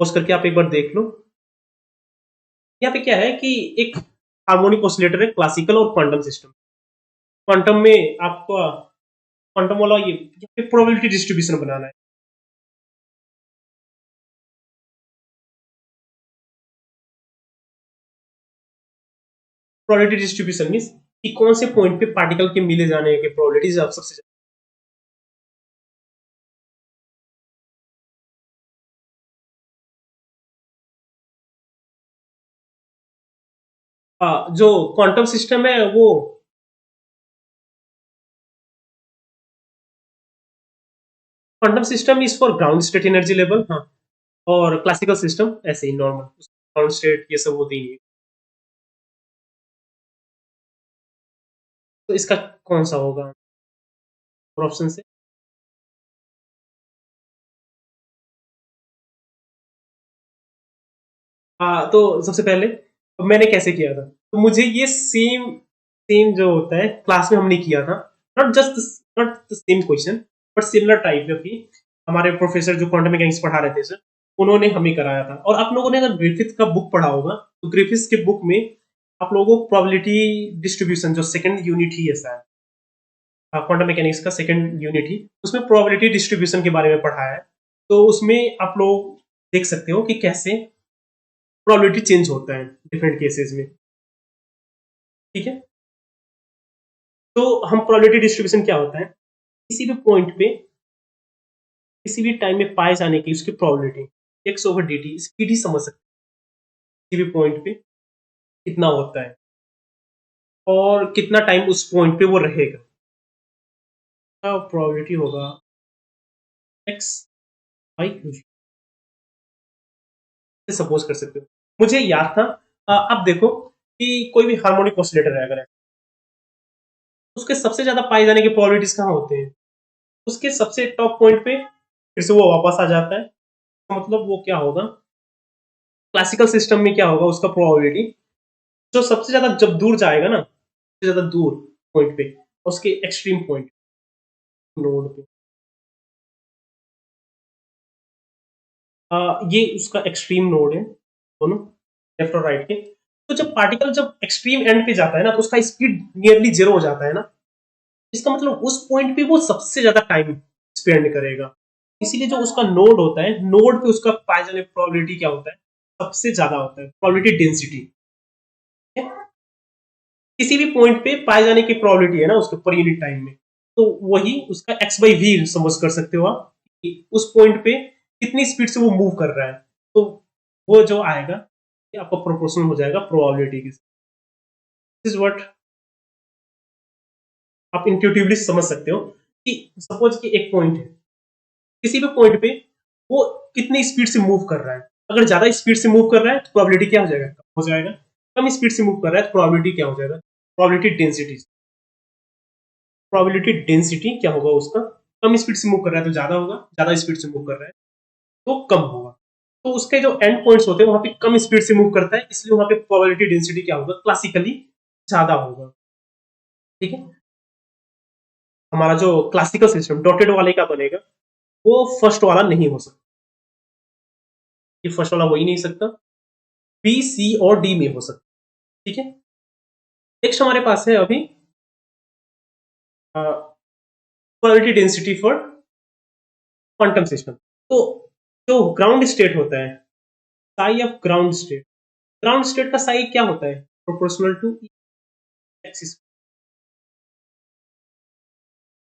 A: पॉज करके आप एक बार देख लो। यहाँ पे क्या है कि एक हार्मोनिक ऑसिलेटर है, क्लासिकल और क्वांटम सिस्टम। क्वांटम में आपका क्वांटम वाला ये प्रोबेबिलिटी डिस्ट्रीब्यूशन बनाना है। प्रोबेबिलिटी डिस्ट्रीब्यूशन मींस कि कौन से पॉइंट पे पार्टिकल के मिले जाने की प्रोबेबिलिटीज आप सबसे ज्यादा। जो क्वांटम सिस्टम है वो quantum system is for ground state energy level. हाँ, और क्लासिकल सिस्टम ऐसे ही नॉर्मल ग्राउंड स्टेट ये सब होती नहीं है। तो इसका कौन सा होगा ऑप्शन से? तो सबसे पहले मैंने कैसे किया था, तो मुझे ये सेम सेम जो होता है क्लास में हमने किया था। Not the same question, but similar type में भी। हमारे प्रोफेसर जो क्वांटम मैकेनिक्स पढ़ा रहे थे सर, उन्होंने हमें कराया था। और आप लोगों ने अगर ग्रिफिथ का बुक पढ़ा होगा, तो ग्रिफिथ के बुक में आप लोगों को प्रोबेबिलिटी डिस्ट्रीब्यूशन जो सेकंड यूनिट ही है शायद, क्वांटम मैकेनिक्स का सेकंड यूनिट ही, उसमें प्रोबेबिलिटी डिस्ट्रीब्यूशन के बारे में पढ़ाया है। तो उसमें आप लोग देख सकते हो कि कैसे प्रोबेबिलिटी चेंज होता है डिफरेंट केसेस में। ठीक है, तो हम प्रोबेबिलिटी डिस्ट्रीब्यूशन क्या होता है, किसी भी पॉइंट पे किसी भी टाइम में पाए जाने की उसकी probability X over D T speed ही समझ सकते हैं किसी भी पॉइंट पे कितना होता है और कितना टाइम उस पॉइंट पे वो रहेगा। प्रोबेबिलिटी होगा एक्स बाई क्यू, सपोज कर सकते हो। मुझे याद था, अब देखो कि कोई भी हार्मोनिक ऑसिलेटर है, अगर उसके सबसे ज्यादा पाए जाने के प्रोबेबिलिटीज कहाँ होते हैं, उसके सबसे टॉप पॉइंट पे फिर से वो वापस आ जाता है। तो मतलब वो क्या होगा, क्लासिकल सिस्टम में क्या होगा उसका प्रोबेबिलिटी, जो सबसे ज्यादा जब दूर जाएगा ना, सबसे ज्यादा दूर पॉइंट पे, उसके एक्सट्रीम पॉइंट नोड पे, ये उसका एक्सट्रीम नोड है दोनों, लेफ्ट और राइट के। तो जब पार्टिकल जब एक्सट्रीम एंड पे जाता है ना, तो उसका स्पीड नियरली जीरो हो जाता है ना। इसका मतलब उस पॉइंट पे वो सबसे ज्यादा टाइम स्पेंड करेगा। इसीलिए जो उसका नोड होता है, नोड पे उसका पाए जाने प्रोबेबिलिटी क्या होता है, सबसे ज्यादा होता है, प्रोबेबिलिटी डेंसिटी। किसी भी पॉइंट पे पाए जाने की प्रोबेबिलिटी है ना उसके पर यूनिट टाइम में, तो वही उसका एक्स बाई वी समझ कर सकते हो आप कि उस पॉइंट पे कितनी स्पीड से वो मूव कर रहा है। तो वो जो आएगा ये आपका प्रोपोर्शनल हो जाएगा प्रोबेबिलिटी के। दिस इज व्हाट आप इंट्यूटिवली समझ सकते हो कि सपोज कि एक पॉइंट है, किसी भी पॉइंट पे वो कितनी स्पीड से मूव कर रहा है। अगर ज्यादा स्पीड से मूव कर रहा है तो प्रोबेबिलिटी क्या हो जाएगा, कम हो जाएगा। कम स्पीड से मूव कर रहा है तो प्रोबेबिलिटी क्या हो जाएगा, प्रोबेबिलिटी डेंसिटी। प्रोबेबिलिटी डेंसिटी क्या होगा उसका, कम स्पीड से मूव कर रहा है तो ज्यादा होगा, ज्यादा स्पीड से मूव कर रहा है तो कम होगा। तो उसके जो एंड पॉइंट्स होते हैं वहां पे कम स्पीड से मूव करता है, इसलिए वहां पे प्रोबेबिलिटी डेंसिटी क्या होगा, क्लासिकली ज्यादा होगा। ठीक है, हमारा जो क्लासिकल सिस्टम डॉटेड वाले का बनेगा, वो फर्स्ट वाला नहीं हो सकता। ये फर्स्ट वाला हो ही नहीं सकता, बी सी और डी में हो सकता। ठीक है, नेक्स्ट हमारे पास है अभी probability density for quantum system. तो जो ग्राउंड स्टेट होता है, sigh of ground state, ground state का साई क्या होता है, प्रोपोर्शनल टू एक्सिस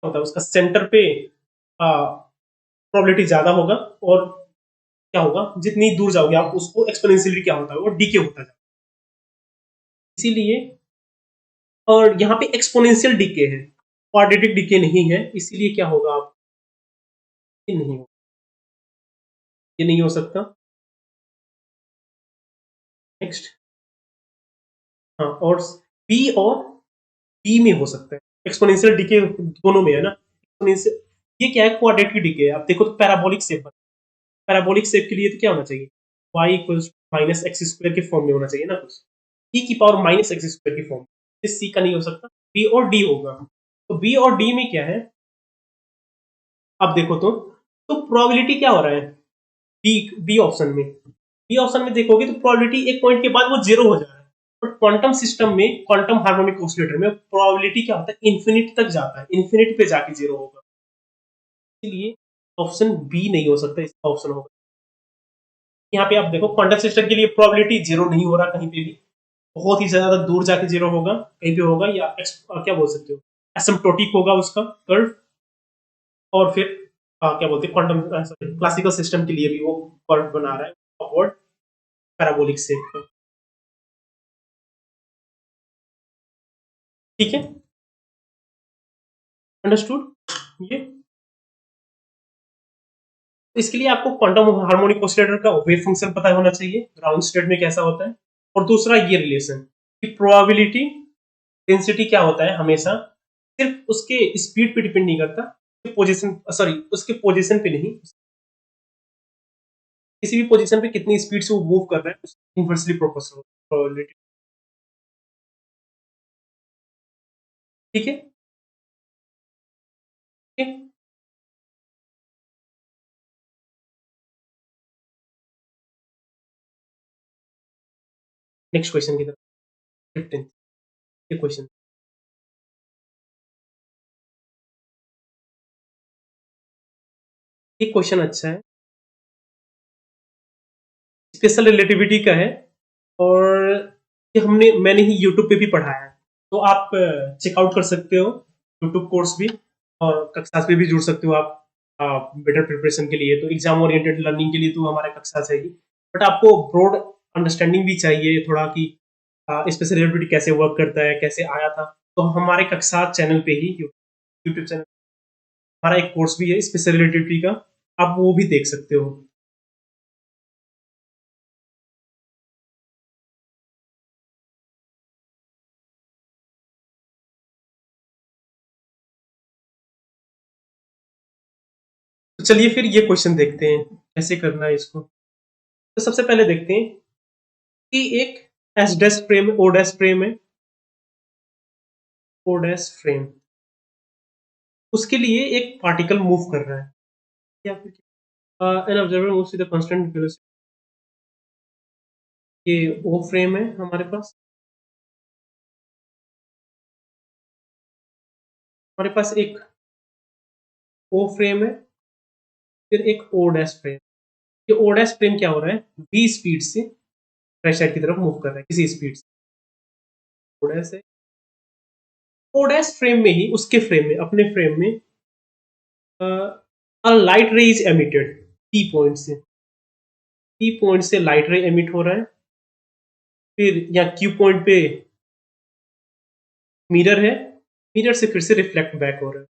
A: होता है। उसका सेंटर पे प्रोबेबिलिटी ज्यादा होगा, और क्या होगा, जितनी दूर जाओगे आप उसको एक्सपोनेंशियली क्या होता है, वो डीके होता जाएगा। इसीलिए, और यहाँ पे एक्सपोनेंशियल डीके है, क्वाड्रेटिक डीके नहीं है, इसीलिए क्या होगा आप, ये नहीं हो, ये नहीं हो सकता। नेक्स्ट, हाँ, और बी में हो सकता है, एक्सपोनेंशियल डीके दोनों में है ना। एक्सपोनेंशियल, ये क्या है, क्वाड्रेटिक डीके है। आप देखो तो पैराबोलिक शेप, पैराबोलिक शेप के लिए तो क्या होना चाहिए, y equals minus x square के फॉर्म में होना चाहिए ना कुछ, e की पावर माइनस एक्स स्क्वायर की फॉर्म। इस c का नहीं हो सकता, b और d होगा। तो b और d में क्या है, अब देखो तो प्रोबेबिलिटी क्या हो रहा है, बी बी ऑप्शन में बी ऑप्शन में देखोगे तो प्रोबेबिलिटी एक पॉइंट के बाद वो जीरो हो जा रहा है, बट क्वांटम सिस्टम में, क्वांटम हार्मोनिक ऑसिलेटर में प्रोबेबिलिटी क्या होता है, इन्फिनिट तक जाता है, इन्फिनिट पे जाके जीरो होगा। इसलिए ऑप्शन बी नहीं हो सकता, इसका ऑप्शन होगा। यहाँ पे आप देखो क्वांटम सिस्टम के लिए प्रोबेबिलिटी जीरो नहीं हो रहा कहीं पे भी, बहुत ही ज्यादा दूर जाके जीरो होगा, कहीं पे होगा, या क्या बोल सकते हो, एसिम्प्टोटिक होगा उसका कर्व। और फिर क्या बोलते हैं, क्वांटम क्लासिकल सिस्टम के लिए भी वो कर्व बना रहा है अपवर्ड पैराबोलिक शेप का। ठीक है, अंडरस्टूड ये। तो इसके लिए आपको क्वांटम हार्मोनिक ऑसिलेटर का वेव फंक्शन पता होना चाहिए, ग्राउंड स्टेट में कैसा होता है। और दूसरा ये रिलेशन कि प्रोबेबिलिटी डेंसिटी क्या होता है, हमेशा सिर्फ उसके स्पीड पे डिपेंड नहीं करता, पोजीशन, सॉरी उसके पोजीशन पे नहीं, किसी भी पोजीशन पे कितनी स्पीड से वो मूव कर रहा है, इनवर्सली प्रोपोर्शनल प्रोबेबिलिटी। ठीक है, ठीक है। नेक्स्ट क्वेश्चन की तरफ, 15th ये क्वेश्चन, ये क्वेश्चन अच्छा है, स्पेशल रिलेटिविटी का है, और ये मैंने ही यूट्यूब पे भी पढ़ाया है, तो आप चेकआउट कर सकते हो यूट्यूब कोर्स भी, और कक्षा पे भी जुड़ सकते हो आप बेटर प्रिपरेशन के लिए। तो एग्जाम ओरिएंटेड लर्निंग के लिए तो हमारे कक्षा से ही, बट आपको ब्रॉड अंडरस्टैंडिंग भी चाहिए थोड़ा कि स्पेशल रिलेटिविटी कैसे वर्क करता है, कैसे आया था, तो हमारे कक्षा चैनल पे ही, यूट्यूब चैनल, हमारा एक कोर्स भी है स्पेशल रिलेटिविटी का, आप वो भी देख सकते हो। तो चलिए फिर ये क्वेश्चन देखते हैं कैसे करना है इसको। तो सबसे पहले देखते हैं कि एक S dash frame, O dash frame है, ओ डैश फ्रेम, उसके लिए एक पार्टिकल मूव कर रहा है, या फिर an observer moves with a constant velocity. ये ओ फ्रेम है हमारे पास, हमारे पास एक ओ फ्रेम है, फिर एक ओ डैश फ्रेम। ये ओ डैश फ्रेम क्या हो रहा है, v स्पीड से राइट साइड की तरफ मूव कर रहा है किसी स्पीड से, ओ डैश है। ओ डैश फ्रेम में ही, उसके फ्रेम में, अपने फ्रेम में लाइट रे इज एमिटेड पी पॉइंट से, पी पॉइंट से लाइट रे एमिट हो रहा है, फिर या क्यू पॉइंट पे मिरर है, मिरर से फिर से रिफ्लेक्ट बैक हो रहा है।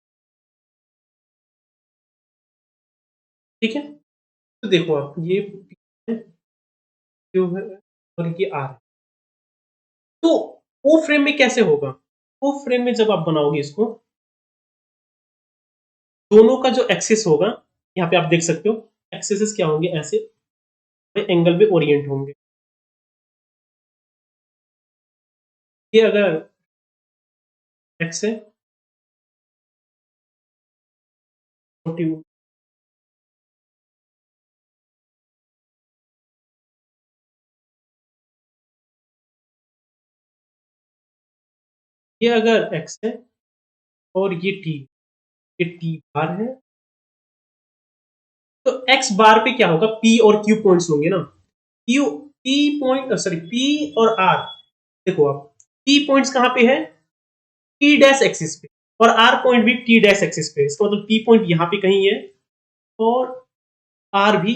A: ठीक है, तो देखो आप ये P है, Q है, और ये R है। तो ओ फ्रेम में कैसे होगा, ओ फ्रेम में जब आप बनाओगे इसको, दोनों का जो एक्सिस होगा, यहाँ पे आप देख सकते हो एक्सिस क्या होंगे, ऐसे एंगल में ओरिएंट होंगे। ये अगर एक्स है, ये अगर एक्स है, और ये टी बार है, तो एक्स बार पे क्या होगा, पी और क्यू पॉइंट्स होंगे ना, Q, P point, sorry P और आर, देखो आप पी पॉइंट्स कहाँ पे है, टी डैश एक्सिस पे, और आर पॉइंट भी टी डैश एक्सिस पे, इसका मतलब पी पॉइंट यहाँ पे कहीं है, और आर भी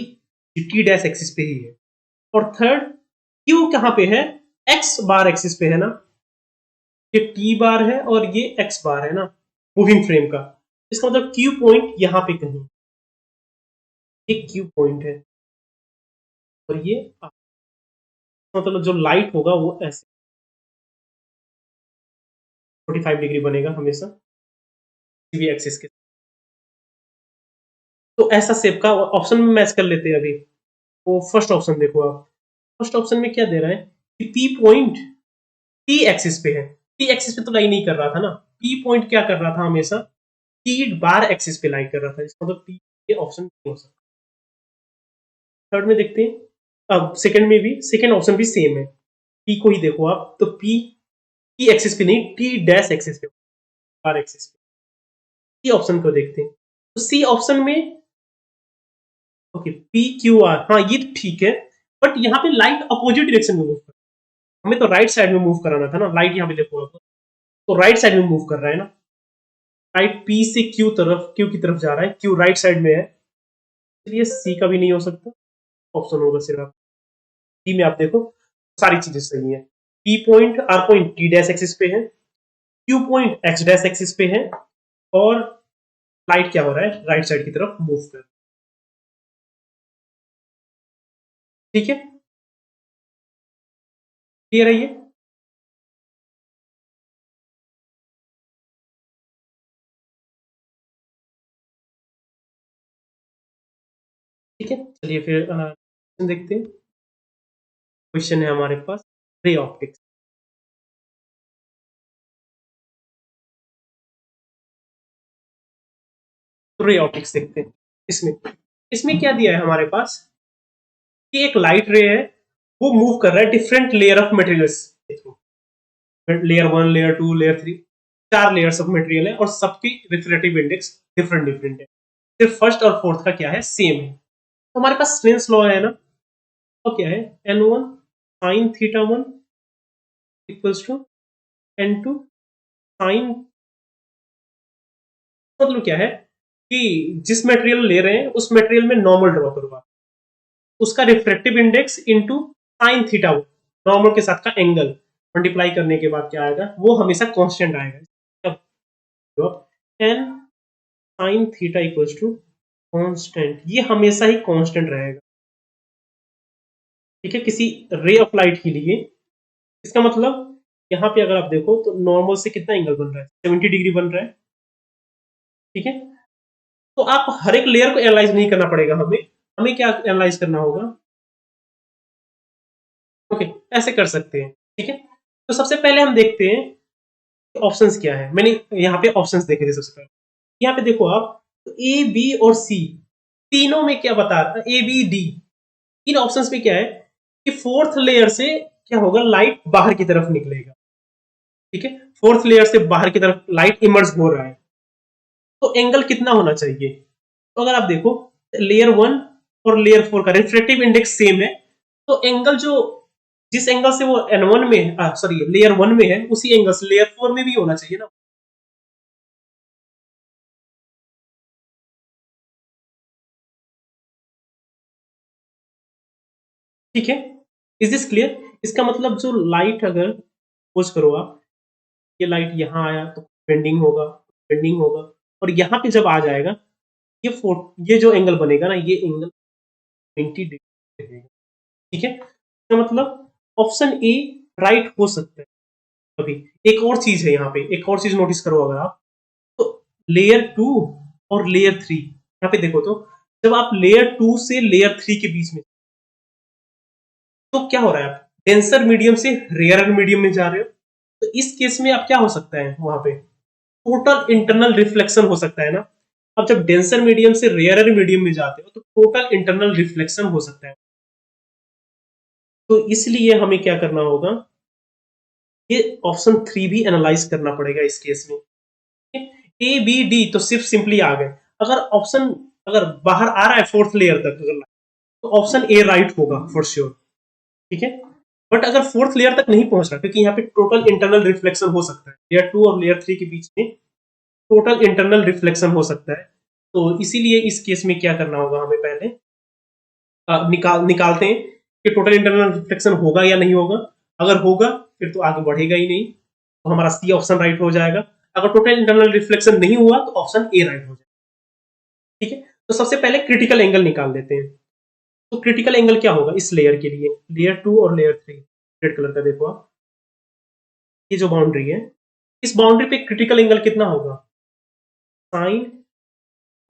A: टी डैश एक्सिस पे ही है। और थर्ड, क्यू कहाँ पे है, एक्स बार एक्सिस पे है ना, ये टी बार है और ये एक्स बार है ना, मूविंग फ्रेम का, इसका मतलब क्यू पॉइंट यहाँ पे कहीं, ये क्यू पॉइंट है, और ये मतलब जो लाइट होगा वो ऐसे 45 डिग्री बनेगा हमेशा भी एक्सिस के, तो ऐसा शेप का ऑप्शन में मैच कर लेते हैं अभी। वो फर्स्ट ऑप्शन देखो आप, फर्स्ट ऑप्शन में क्या दे रहा है कि पी पॉइंट टी एक्सिस पे है, टी एक्सिस पे तो लाई नहीं कर रहा था ना, पी पॉइंट क्या कर रहा था हमेशा, टी बार एक्सिस पे लाई कर रहा था, इसका मतलब पी, ये ऑप्शन नहीं हो सकता। थर्ड में देखते हैं, अब सेकंड में भी सेकंड ऑप्शन भी सेम है। पी को ही देखो आप, तो पी पी एक्सिस पे नहीं, टी डैश एक्सिस पे, आर एक्सिस पे। सी ऑप्शन को देखते हैं, तो सी ऑप्शन में ओके पी क्यू आर, हाँ ये तो ठीक है, बट यहाँ पे लाइट अपोजिट डायरेक्शन में मूव कर, हमें तो राइट साइड में मूव कराना था ना, लाइट यहाँ पे देखो आप, तो राइट साइड में मूव कर रहा है ना, राइट पी से क्यू की तरफ जा रहा है, क्यू राइट साइड में है, इसलिए सी का भी नहीं हो सकता, ऑप्शन होगा सिर्फ डी में। आप देखो सारी चीजें सही है, P point R point T dash axis पे है, Q point X dash axis पे है, और लाइट क्या हो रहा है, राइट साइड की तरफ मूव कर, ठीक है, क्लियर है ये। ठीक है, चलिए फिर देखते हैं। क्वेश्चन है हमारे पास रे ऑप्टिक्स। तो रे ऑप्टिक्स देखते हैं। इसमें इसमें क्या दिया है हमारे पास कि एक लाइट रे है, वो मूव कर रहा है different layer of materials, layer one, layer two, layer three, चार लेयर्स ऑफ मटेरियल है, और सबकी रिफ्रैक्टिव इंडेक्स डिफरेंट डिफरेंट है। सिर्फ फर्स्ट और फोर्थ का क्या है, सेम है। तो हमारे पास स्ट्रेंस लॉ है ना, तो क्या है, n one sine theta one equals to n two sine, मतलब क्या है कि जिस मटेरियल ले रहे हैं उस मटेरियल में नॉर्मल ड्रॉ करूंगा, उसका refractive index into sine theta one, normal के साथ का एंगल मल्टीप्लाई करने के बाद क्या आएगा, वो हमेशा कांस्टेंट आएगा। N sine theta equals to constant, ये हमेशा ही कांस्टेंट रहेगा, ठीक है, किसी रे ऑफ लाइट के लिए। इसका मतलब यहाँ पे अगर आप देखो तो नॉर्मल से कितना एंगल बन रहा है, 70 डिग्री बन रहा है, ठीक है। तो आप हर एक लेयर को एनालाइज नहीं करना पड़ेगा, हमें हमें क्या एनालाइज करना होगा, ओके ऐसे कर सकते हैं, ठीक है। तो सबसे पहले हम देखते हैं ऑप्शंस क्या है, मैंने यहाँ पे ऑप्शंस देखे थे सबसे पहले, यहाँ पे देखो आप, ए बी और सी तीनों में क्या बता रहा है, ए बी डी, इन ऑप्शंस में क्या है कि फोर्थ लेयर से क्या होगा, लाइट बाहर की तरफ निकलेगा, ठीक है, फोर्थ लेयर से बाहर की तरफ लाइट इमर्ज हो रहा है, तो एंगल कितना होना चाहिए। तो अगर आप देखो लेयर वन और लेयर फोर का रिफ्रेक्टिव इंडेक्स सेम है, तो एंगल जो जिस एंगल से वो एन वन में सॉरी लेयर वन में है, उसी एंगल से लेयर फोर में भी होना चाहिए ना, ठीक है। इज दिस क्लियर, इसका मतलब जो लाइट अगर सपोज करो आप, ये लाइट यहाँ आया तो बेंडिंग होगा, बेंडिंग होगा, और यहाँ पे जब आ जाएगा, ये जो एंगल बनेगा ना, ये एंगल 90 डिग्री रहेगा, ठीक है। इसका मतलब ऑप्शन ए राइट हो सकता है। अभी एक और चीज है, यहाँ पे एक और चीज नोटिस करो अगर आप, तो लेयर टू और लेयर थ्री, यहाँ पे देखो तो जब आप लेयर टू से लेयर थ्री के बीच में, तो क्या हो रहा है, आप डेंसर मीडियम से रेयर मीडियम में जा रहे हो, तो इस केस में आप क्या हो सकता है वहां पे, टोटल इंटरनल रिफ्लेक्शन हो सकता है ना। अब जब डेंसर मीडियम से रेयर मीडियम में जाते हो तो टोटल इंटरनल रिफ्लेक्शन हो सकता है, तो इसलिए हमें क्या करना होगा, ये ऑप्शन थ्री भी एनालाइज करना पड़ेगा इस केस में। ए बी डी तो सिर्फ सिंपली आ गए, अगर ऑप्शन अगर बाहर आ रहा है फोर्थ लेयर तक अगर, तो ऑप्शन ए राइट होगा फॉर श्योर, ठीक है। बट अगर फोर्थ लेयर तक नहीं पहुंच रहा, क्योंकि यहाँ पे टोटल इंटरनल रिफ्लेक्शन हो सकता है लेयर टू और लेयर थ्री के बीच में, टोटल इंटरनल रिफ्लेक्शन हो सकता है, तो इसीलिए इस केस में क्या करना होगा, हमें पहले निकालते हैं कि टोटल इंटरनल रिफ्लेक्शन होगा या नहीं होगा। अगर होगा फिर तो आगे बढ़ेगा ही नहीं, तो हमारा सी ऑप्शन राइट हो जाएगा। अगर टोटल इंटरनल रिफ्लेक्शन नहीं हुआ तो ऑप्शन ए राइट हो जाएगा, ठीक है। तो सबसे पहले क्रिटिकल एंगल निकाल देते हैं। तो क्रिटिकल एंगल क्या होगा इस लेयर के लिए, लेयर टू और लेयर थ्री, रेड कलर का देखो आप, ये जो बाउंड्री है, इस बाउंड्री पे क्रिटिकल एंगल कितना होगा, साइन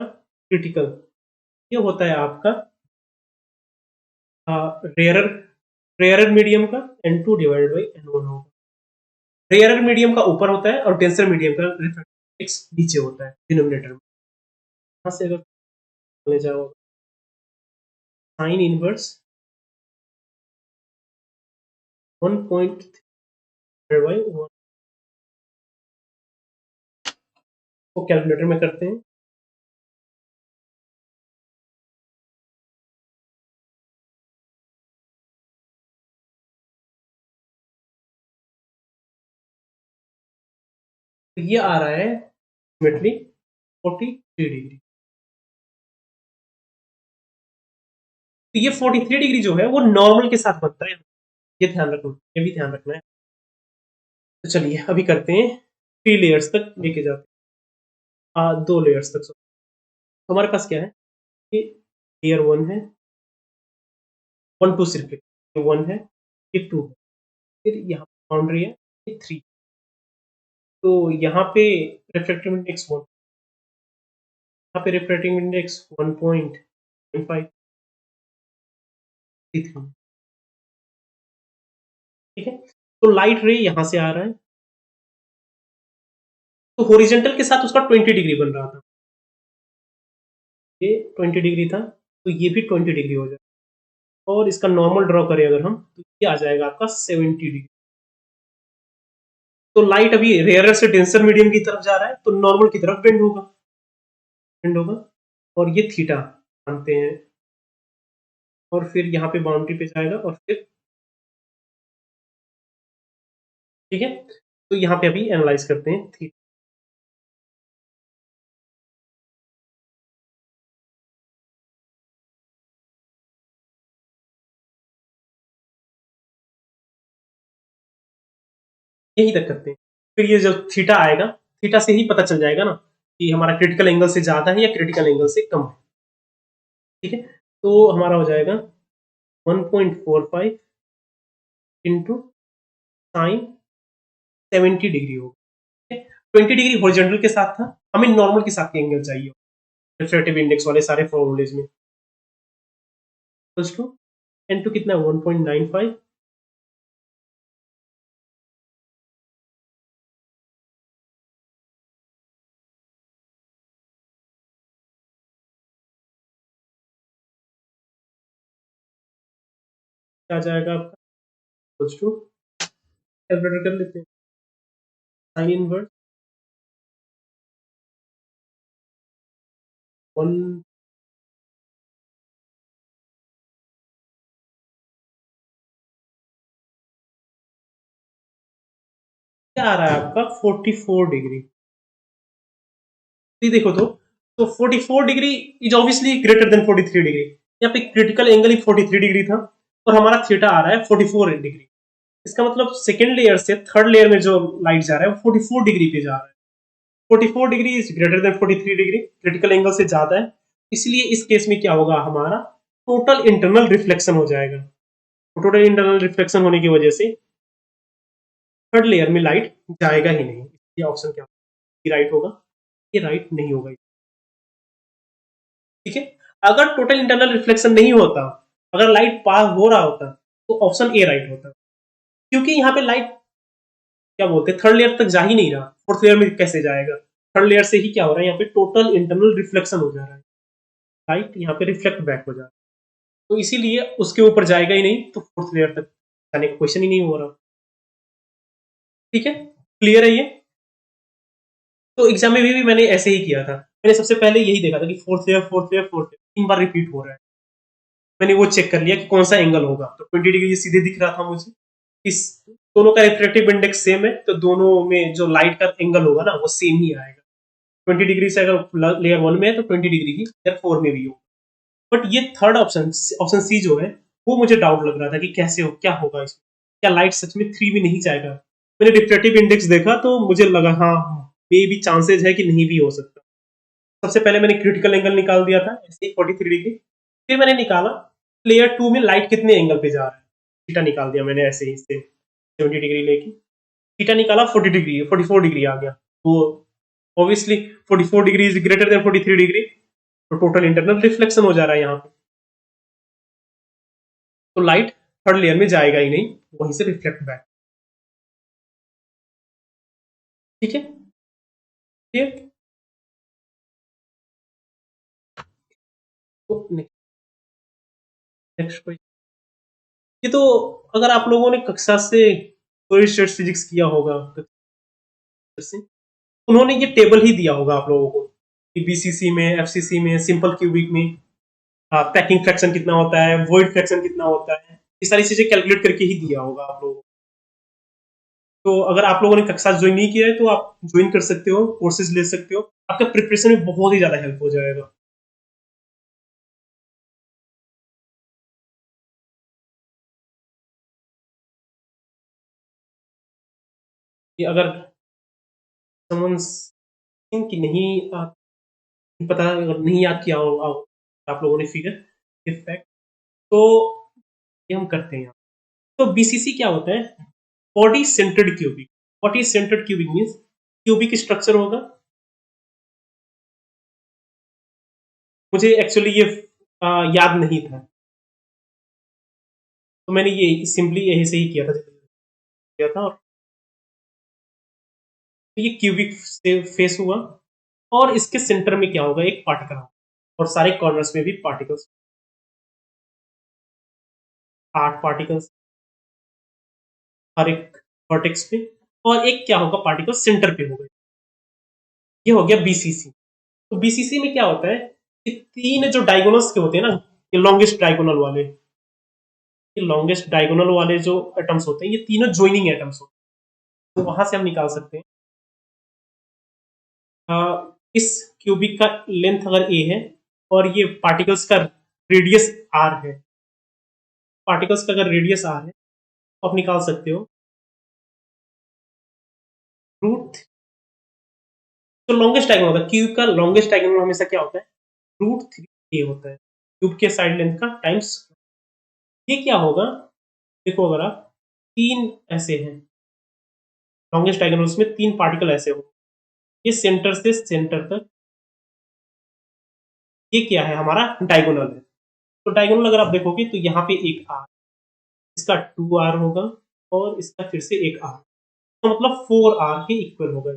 A: क्रिटिकल, ये होता है आपका रेयरर रेयरर मीडियम का n two divided by n one होगा, रेयरर मीडियम का ऊपर होता है और डेंसर मीडियम का रिफ्लेक्टेड नीचे होता है डिनोमिनेटर में। यहाँ से अगर ले जाओ साइन इनवर्स 1.3 को कैलकुलेटर में करते हैं। तो ये आ रहा है अल्टीमेटली 43 डिग्री। तो ये 43 डिग्री जो है वो नॉर्मल के साथ बनता है, ये ध्यान रखना, ये भी ध्यान रखना है। तो चलिए अभी करते हैं 3 लेयर्स तक लेके जाते हैं, 2 लेयर्स तक। तो हमारे पास क्या है कि लेयर 1 है, 1 2 सिर्फ, ये 1 है, ये 2 है, फिर यहाँ बाउंड्री है, ये 3। तो यहाँ पे रिफ्रैक्टिव इंडेक्स 1, यहाँ पे रिफ्रैक्टिव इंडेक्स 1.5, ठीक है। तो लाइट रे यहाँ से आ रहा है, तो होरिजेंटल के साथ उसका 20 डिग्री बन रहा था, ये 20 डिग्री था, तो ये भी 20 डिग्री हो जाए, और इसका नॉर्मल ड्रॉ करें अगर हम, तो ये आ जाएगा आपका 70 डिग्री। तो लाइट अभी रेयरर से डेंसर मीडियम की तरफ जा रहा है, तो नॉर्मल की तरफ बेंड होगा, और ये थीटा मानते हैं, और फिर यहाँ पे बाउंड्री पे जाएगा, और फिर ठीक है। तो यहाँ पे अभी एनालाइज करते हैं थीटा। यही तक करते हैं, फिर ये जब थीटा आएगा, थीटा से ही पता चल जाएगा ना कि हमारा क्रिटिकल एंगल से ज्यादा है या क्रिटिकल एंगल से कम है, ठीक है। तो हमारा हो जाएगा 1.45 इंटू साइन 70 डिग्री होगा, 20 डिग्री हॉरिजॉन्टल के साथ था, हमें नॉर्मल के साथ के एंगल चाहिए रिफ्रैक्टिव इंडेक्स वाले सारे फॉर्मूलेज में। टू एन टू कितना 1.95, आ जाएगा आपका टू, कैलकुलेटर कर लेते हैं, साइन इनवर्स 1, क्या आ रहा है आपका 44 डिग्री। देखो तो 44 degree is obviously greater than 43 degree, यहाँ पे क्रिटिकल एंगल ही 43 डिग्री था, और हमारा थीटा आ रहा है 44 डिग्री। इसका मतलब सेकेंड लेयर से थर्ड लेयर में जो लाइट जा रहा है वो 44 डिग्री पे जा रहा है, 44 degree is greater than 43 degree, critical angle से ज्यादा है, इसलिए इस केस में क्या होगा, हमारा टोटल इंटरनल रिफ्लेक्शन हो जाएगा। टोटल इंटरनल रिफ्लेक्शन होने की वजह से थर्ड लेयर में लाइट जाएगा ही नहीं, ये ऑप्शन क्या होगा, राइट होगा, ये राइट नहीं होगा, ठीक है। अगर टोटल इंटरनल रिफ्लेक्शन नहीं होता, अगर लाइट पास हो रहा होता, तो ऑप्शन ए राइट होता, क्योंकि यहाँ पे लाइट क्या बोलते हैं थर्ड लेयर तक जा ही नहीं रहा, फोर्थ लेयर में कैसे जाएगा, थर्ड लेयर से ही क्या हो रहा है, यहाँ पे टोटल इंटरनल रिफ्लेक्शन हो जा रहा है, लाइट यहाँ पे रिफ्लेक्ट बैक हो जा रहा है, तो इसीलिए उसके ऊपर जाएगा ही नहीं, तो फोर्थ लेयर तक जाने का क्वेश्चन ही नहीं हो रहा, ठीक है। क्लियर है ये। तो एग्जाम में भी मैंने ऐसे ही किया था, मैंने सबसे पहले यही देखा था कि fourth layer fourth layer fourth layer 3 बार रिपीट हो रहा है, मैंने वो चेक कर लिया कि कौन सा एंगल होगा, तो 20 डिग्री सीधे दिख रहा था मुझे, इस दोनों का रिफ्रेक्टिव इंडेक्स सेम है, तो दोनों में जो लाइट का एंगल होगा ना वो सेम ही आएगा, 20 डिग्री से अगर लेयर 1 में है तो 20 डिग्री ही लेयर 4 में भी हो। बट ये थर्ड ऑप्शन, ऑप्शन सी जो है, वो मुझे डाउट लग रहा था कि कैसे हो, क्या होगा इसमें, क्या लाइट सच में 3 में नहीं जाएगा। मैंने रिफ्रेक्टिव इंडेक्स देखा तो मुझे लगा हाँ मे भी चांसेस है कि नहीं भी हो सकता। सबसे पहले मैंने क्रिटिकल एंगल निकाल दिया था ऐसे ही 43 डिग्री, फिर मैंने निकाला लेयर 2 में लाइट कितने एंगल पे जा रहा है, थीटा निकाल दिया मैंने ऐसे ही से 70 डिग्री लेके, थीटा निकाला 40 डिग्री, 44 डिग्री आ गया, तो obviously 44 degree is greater than 43 degree, तो टोटल इंटरनल रिफ्लेक्शन हो जा रहा है यहाँ पे, तो लाइट थर्ड लेयर में जाएगा ही नहीं, वहीं से रिफ्लेक्ट बैक, ठीक है। फिर तो नेक्स्ट क्वेश्चन, ये तो अगर आप लोगों ने कक्षा से सॉलिड स्टेट फिजिक्स किया होगा से, उन्होंने ये टेबल ही दिया होगा आप लोगों को कि बीसीसी में, एफसीसी में, सिंपल क्यूबिक में पैकिंग फ्रैक्शन कितना होता है, वॉइड फ्रैक्शन कितना होता है, ये सारी चीजें कैलकुलेट करके ही दिया होगा आप लोगों को। तो अगर आप लोगों ने कक्षा ज्वाइन नहीं किया है तो आप ज्वाइन कर सकते हो, कोर्सेज ले सकते हो, आपका प्रिपरेशन में बहुत ही ज्यादा हेल्प हो जाएगा। कि अगर समवन कि नहीं पता, अगर नहीं याद किया हो आप लोगों ने फिगर इफेक्ट, तो ये हम करते हैं। तो बीसीसी क्या होता है? Body centred cubic. What is centred cubic means cubic structure होगा। मुझे एक्चुअली ये याद नहीं था, तो मैंने ये सिंपली यही से ही किया था। और ये क्यूबिक फेस हुआ, और इसके सेंटर में क्या होगा? एक पार्टिकल होगा, और सारे कॉर्नर्स में भी पार्टिकल्स, 8 पार्टिकल्स हर एक वर्टेक्स पे, और एक क्या होगा? पार्टिकल सेंटर पे होगा। ये हो गया बीसीसी। तो बीसीसी में क्या होता है कि तीन जो डायगोनल्स के होते हैं ना, ये लॉन्गेस्ट डायगोनल वाले, ये लॉन्गेस्ट डायगोनल वाले जो एटम्स होते हैं, ये तीनों ज्वाइनिंग एटम्स होते हैं। तो वहां से हम निकाल सकते हैं इस क्यूबिक का लेंथ अगर ए है, और ये पार्टिकल्स का रेडियस आर है, पार्टिकल्स का अगर रेडियस आर है तो आप निकाल सकते हो रूट, तो लॉन्गेस्ट डायगोनल होता है क्यूब का, लॉन्गेस्ट डायगोनल हमेशा क्या होता है? √3 a होता है, क्यूब के साइड लेंथ का टाइम्स। ये क्या होगा? देखो अगर आप तीन ऐसे हैं लॉन्गेस्ट डायगोनल्स में, तीन पार्टिकल ऐसे हो, ये सेंटर से सेंटर तक, ये क्या है? हमारा डायगोनल है। तो डायगोनल अगर आप देखोगे तो यहाँ पे एक आर, इसका 2r होगा, और इसका फिर से एक आर, तो मतलब 4r के इक्वल होगा।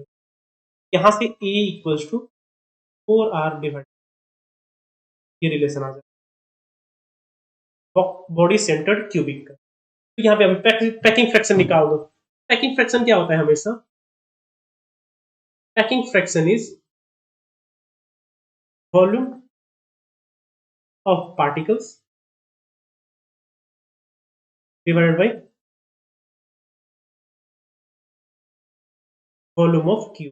A: यहाँ से a equals to 4r divide, ये रिलेशन आ जाए बॉडी सेंटर्ड क्यूबिक का। तो यहाँ पे अभी पैकिंग फ्रैक्शन निकाल दो। पैकिंग फ्रैक्शन क्या होता है? हमेशा packing fraction is volume of particles divided by volume of cube.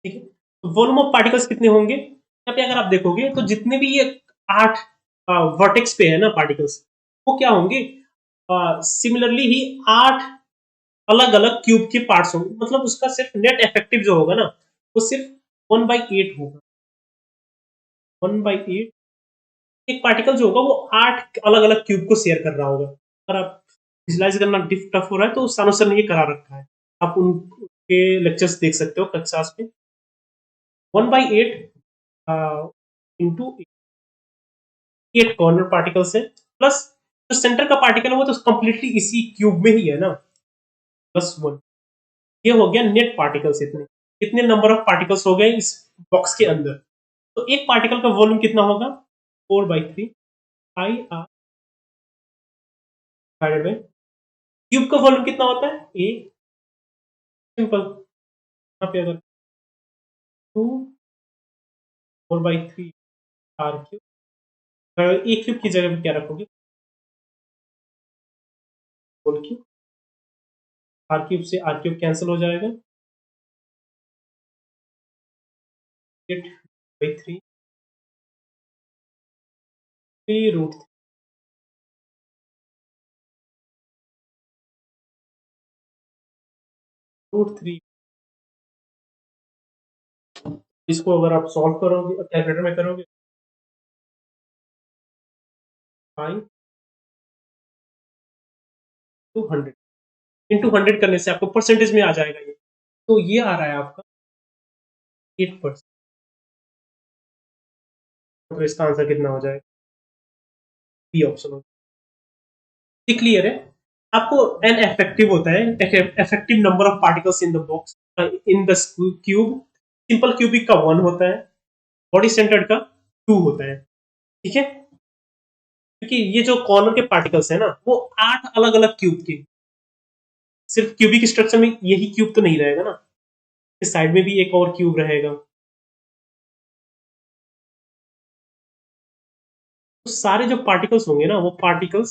A: ठीक है, तो वॉल्यूम ऑफ पार्टिकल्स कितने होंगे? यहाँ पे अगर आप देखोगे तो जितने भी ये 8 वर्टेक्स पे है ना पार्टिकल्स, वो क्या होंगे? सिमिलरली ही 8 अलग अलग क्यूब के पार्ट्स होंगे, मतलब उसका सिर्फ नेट इफेक्टिव जो होगा ना, वो सिर्फ 1/8 होगा। 1/8 एक पार्टिकल जो होगा वो 8 अलग अलग क्यूब को शेयर कर रहा होगा। अगर आप विजुलाइज करना टफ हो रहा है तो सानू सर ने ये करा रखा है, आप उनके लेक्चर्स देख सकते हो कक्षा में। 1/8 इंटू 8 कॉर्नर पार्टिकल्स है, प्लस जो सेंटर का पार्टिकल है वो तो कंप्लीटली इसी क्यूब में ही है ना, +1। ये हो गया नेट पार्टिकल्स। इतने इतने नंबर ऑफ पार्टिकल्स हो गए इस बॉक्स के अंदर। तो एक पार्टिकल का वॉल्यूम कितना होगा? 4/3 I R divided by cube का वॉल्यूम कितना होता है? ए। सिंपल, यहाँ पे अगर 4/3 आर क्यूब, ए क्यूब की जगह पे क्या रखोगे? Whole cube. आर क्यूब से आर क्यूब कैंसिल हो जाएगा, 8/3 √3। √3 इसको अगर आप सॉल्व करोगे कैलकुलेटर में करोगे, 5/100 इंटू 100 करने से आपको परसेंटेज में आ जाएगा ये। तो ये आ रहा है आपका 8%। तो इसका आंसर कितना हो जाएगा? बी ऑप्शन हो। ये क्लियर है? आपको एन इफेक्टिव होता है, effective number of particles in the box, in the cube. Simple cubic का 1 होता है, बॉडी सेंटर्ड का 2 होता है। ठीक है, क्योंकि ये जो कॉर्नर के पार्टिकल्स है ना, वो 8 अलग अलग क्यूब के, सिर्फ क्यूबिक स्ट्रक्चर में यही क्यूब तो नहीं रहेगा ना, इस साइड में भी एक और क्यूब रहेगा। तो सारे जो पार्टिकल्स होंगे ना, वो पार्टिकल्स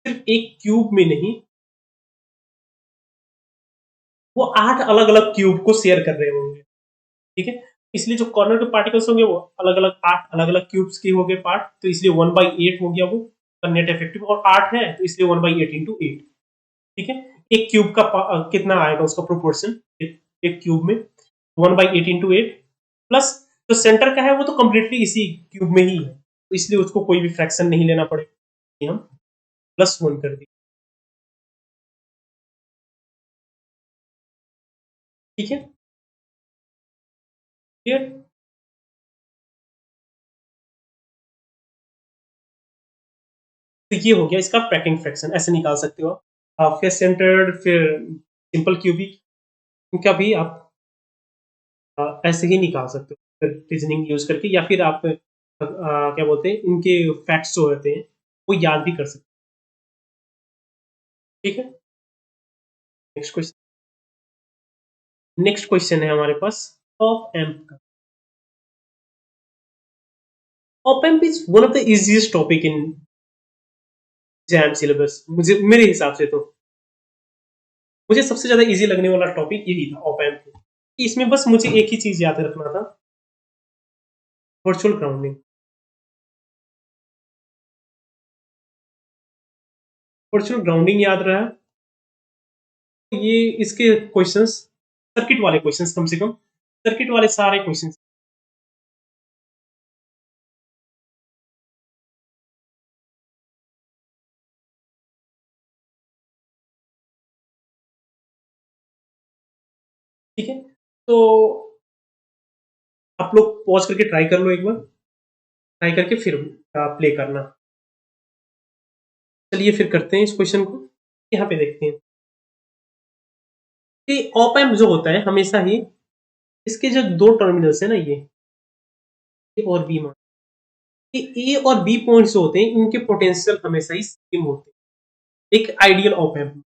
A: सिर्फ एक क्यूब में नहीं, वो 8 अलग अलग क्यूब को शेयर कर रहे होंगे। ठीक है, इसलिए जो कॉर्नर के पार्टिकल्स होंगे वो अलग अलग 8 अलग अलग क्यूब्स के हो गए पार्ट, तो इसलिए 1/8 हो गया वो नेट इफेक्टिव, और 8 है तो इसलिए 1/8 इंटू 8। ठीक है, एक क्यूब का कितना आएगा उसका प्रोपोर्शन, एक क्यूब में 1/8 इंटू 8 प्लस जो सेंटर का है वो तो कंप्लीटली इसी क्यूब में ही है, तो इसलिए उसको कोई भी फ्रैक्शन नहीं लेना पड़ेगा, हम +1 कर दिए। ठीक है, क्लियर। तो ये हो गया इसका पैकिंग फ्रैक्शन, ऐसे निकाल सकते हो आप, फिर सेंटर्ड, फिर सिंपल क्यूबिक, इनका भी आप ऐसे ही निकाल सकते हो रीजनिंग यूज करके, या फिर आप क्या बोलते हैं, इनके फैक्ट्स जो होते हैं वो याद भी कर सकते हैं। ठीक है, नेक्स्ट क्वेश्चन, नेक्स्ट क्वेश्चन है हमारे पास ऑप एम्प का। Op amp is one of the easiest topic in jam syllabus, मुझे मेरे हिसाब से तो मुझे सबसे ज्यादा इजी लगने वाला टॉपिक यही था ऑप एम्प। इसमें बस मुझे एक ही चीज याद रखना था, वर्चुअल ग्राउंडिंग। वर्चुअल ग्राउंडिंग याद रहा, ये इसके क्वेश्चंस, सर्किट वाले क्वेश्चंस, कम से कम सर्किट वाले सारे क्वेश्चंस। ठीक है, तो आप लोग पॉज करके ट्राई कर लो एक बार, ट्राई करके फिर प्ले करना। चलिए फिर करते हैं इस क्वेश्चन को, यहाँ पे देखते हैं कि ऑप एम्प जो होता है हमेशा ही, इसके जो दो टर्मिनल्स है ना, ये ए और बी मान, ये ए और बी पॉइंट्स जो होते हैं इनके पोटेंशियल हमेशा ही सेम होते हैं एक आइडियल ऑप एम्प।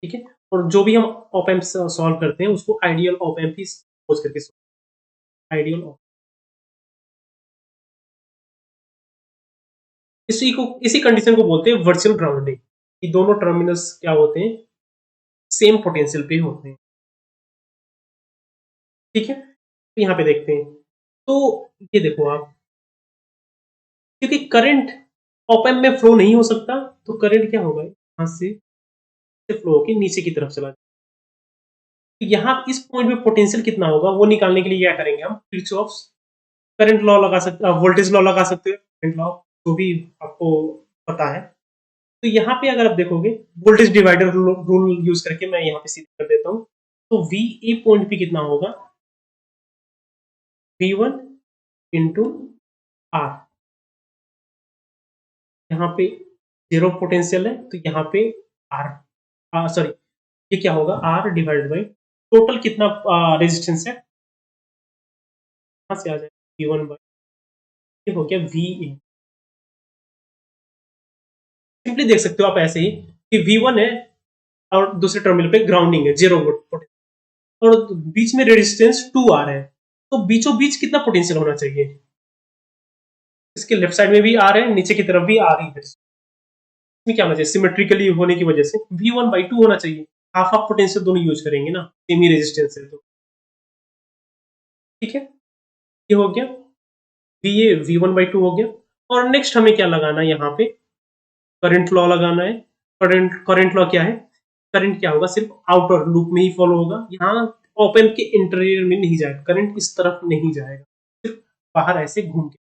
A: ठीक है, और जो भी हम ऑप एम्प सॉल्व करते हैं उसको आइडियल ऑप एम्प ही सपोज करके, आइडियल ऑप, इसी कंडीशन को बोलते हैं वर्चुअल ग्राउंडिंग, कि दोनों टर्मिनल्स क्या होते हैं, सेम पोटेंशियल पे होते हैं। ठीक है, तो यहाँ पे देखते हैं, तो ये देखो आप, क्योंकि करंट ऑप एम्प में फ्लो नहीं हो सकता, तो करंट क्या होगा, यहां से फ्लो होकर नीचे की तरफ चला जाए। तो यहाँ इस पॉइंट पे पोटेंशियल कितना होगा वो निकालने के लिए क्या करेंगे, हम किरचॉफ करंट लॉ लगा सकते, वोल्टेज लॉ लगा सकते हो, करंट लॉ जो भी आपको पता है। तो यहाँ पे अगर आप देखोगे वोल्टेज डिवाइडर रूल यूज करके मैं यहाँ पे सीधा कर देता हूँ, तो वी ए पॉइंट पे कितना होगा, V1 इंटू आर, यहाँ पे जीरो पोटेंशियल है तो यहाँ पे आर, सॉरी ये क्या होगा, आर डिवाइडेड बाई टोटल कितना रेजिस्टेंस है, कहाँ से आ जाए, V1 बाई, ये हो गया वी ए। सिंपली देख सकते हो आप ऐसे ही कि V1 है और दूसरे टर्मिनल पे ग्राउंडिंग है, जीरो वोल्ट, और बीच में रेजिस्टेंस 2R है, तो बीचों बीच कितना पोटेंशियल होना चाहिए, इसके लेफ्ट साइड में भी आर है, नीचे की तरफ भी आर ही है, इसमें क्या होना चाहिए, सिमेट्रिकली होने की वजह से V1/2 होना चाहिए, हाफ हाफ पोटेंशियल दोनों यूज करेंगे ना, सेमी रेजिस्टेंस है तो। ठीक है, ये हो गया, ये V1/2 हो गया। और नेक्स्ट हमें क्या लगाना है, यहाँ पे करंट लॉ लगाना है। करंट लॉ क्या है, करंट क्या होगा, सिर्फ आउटर लूप में ही फॉलो होगा, यहाँ ओपन के इंटीरियर में नहीं जाएगा, करंट इस तरफ नहीं जाएगा, सिर्फ बाहर ऐसे घूम के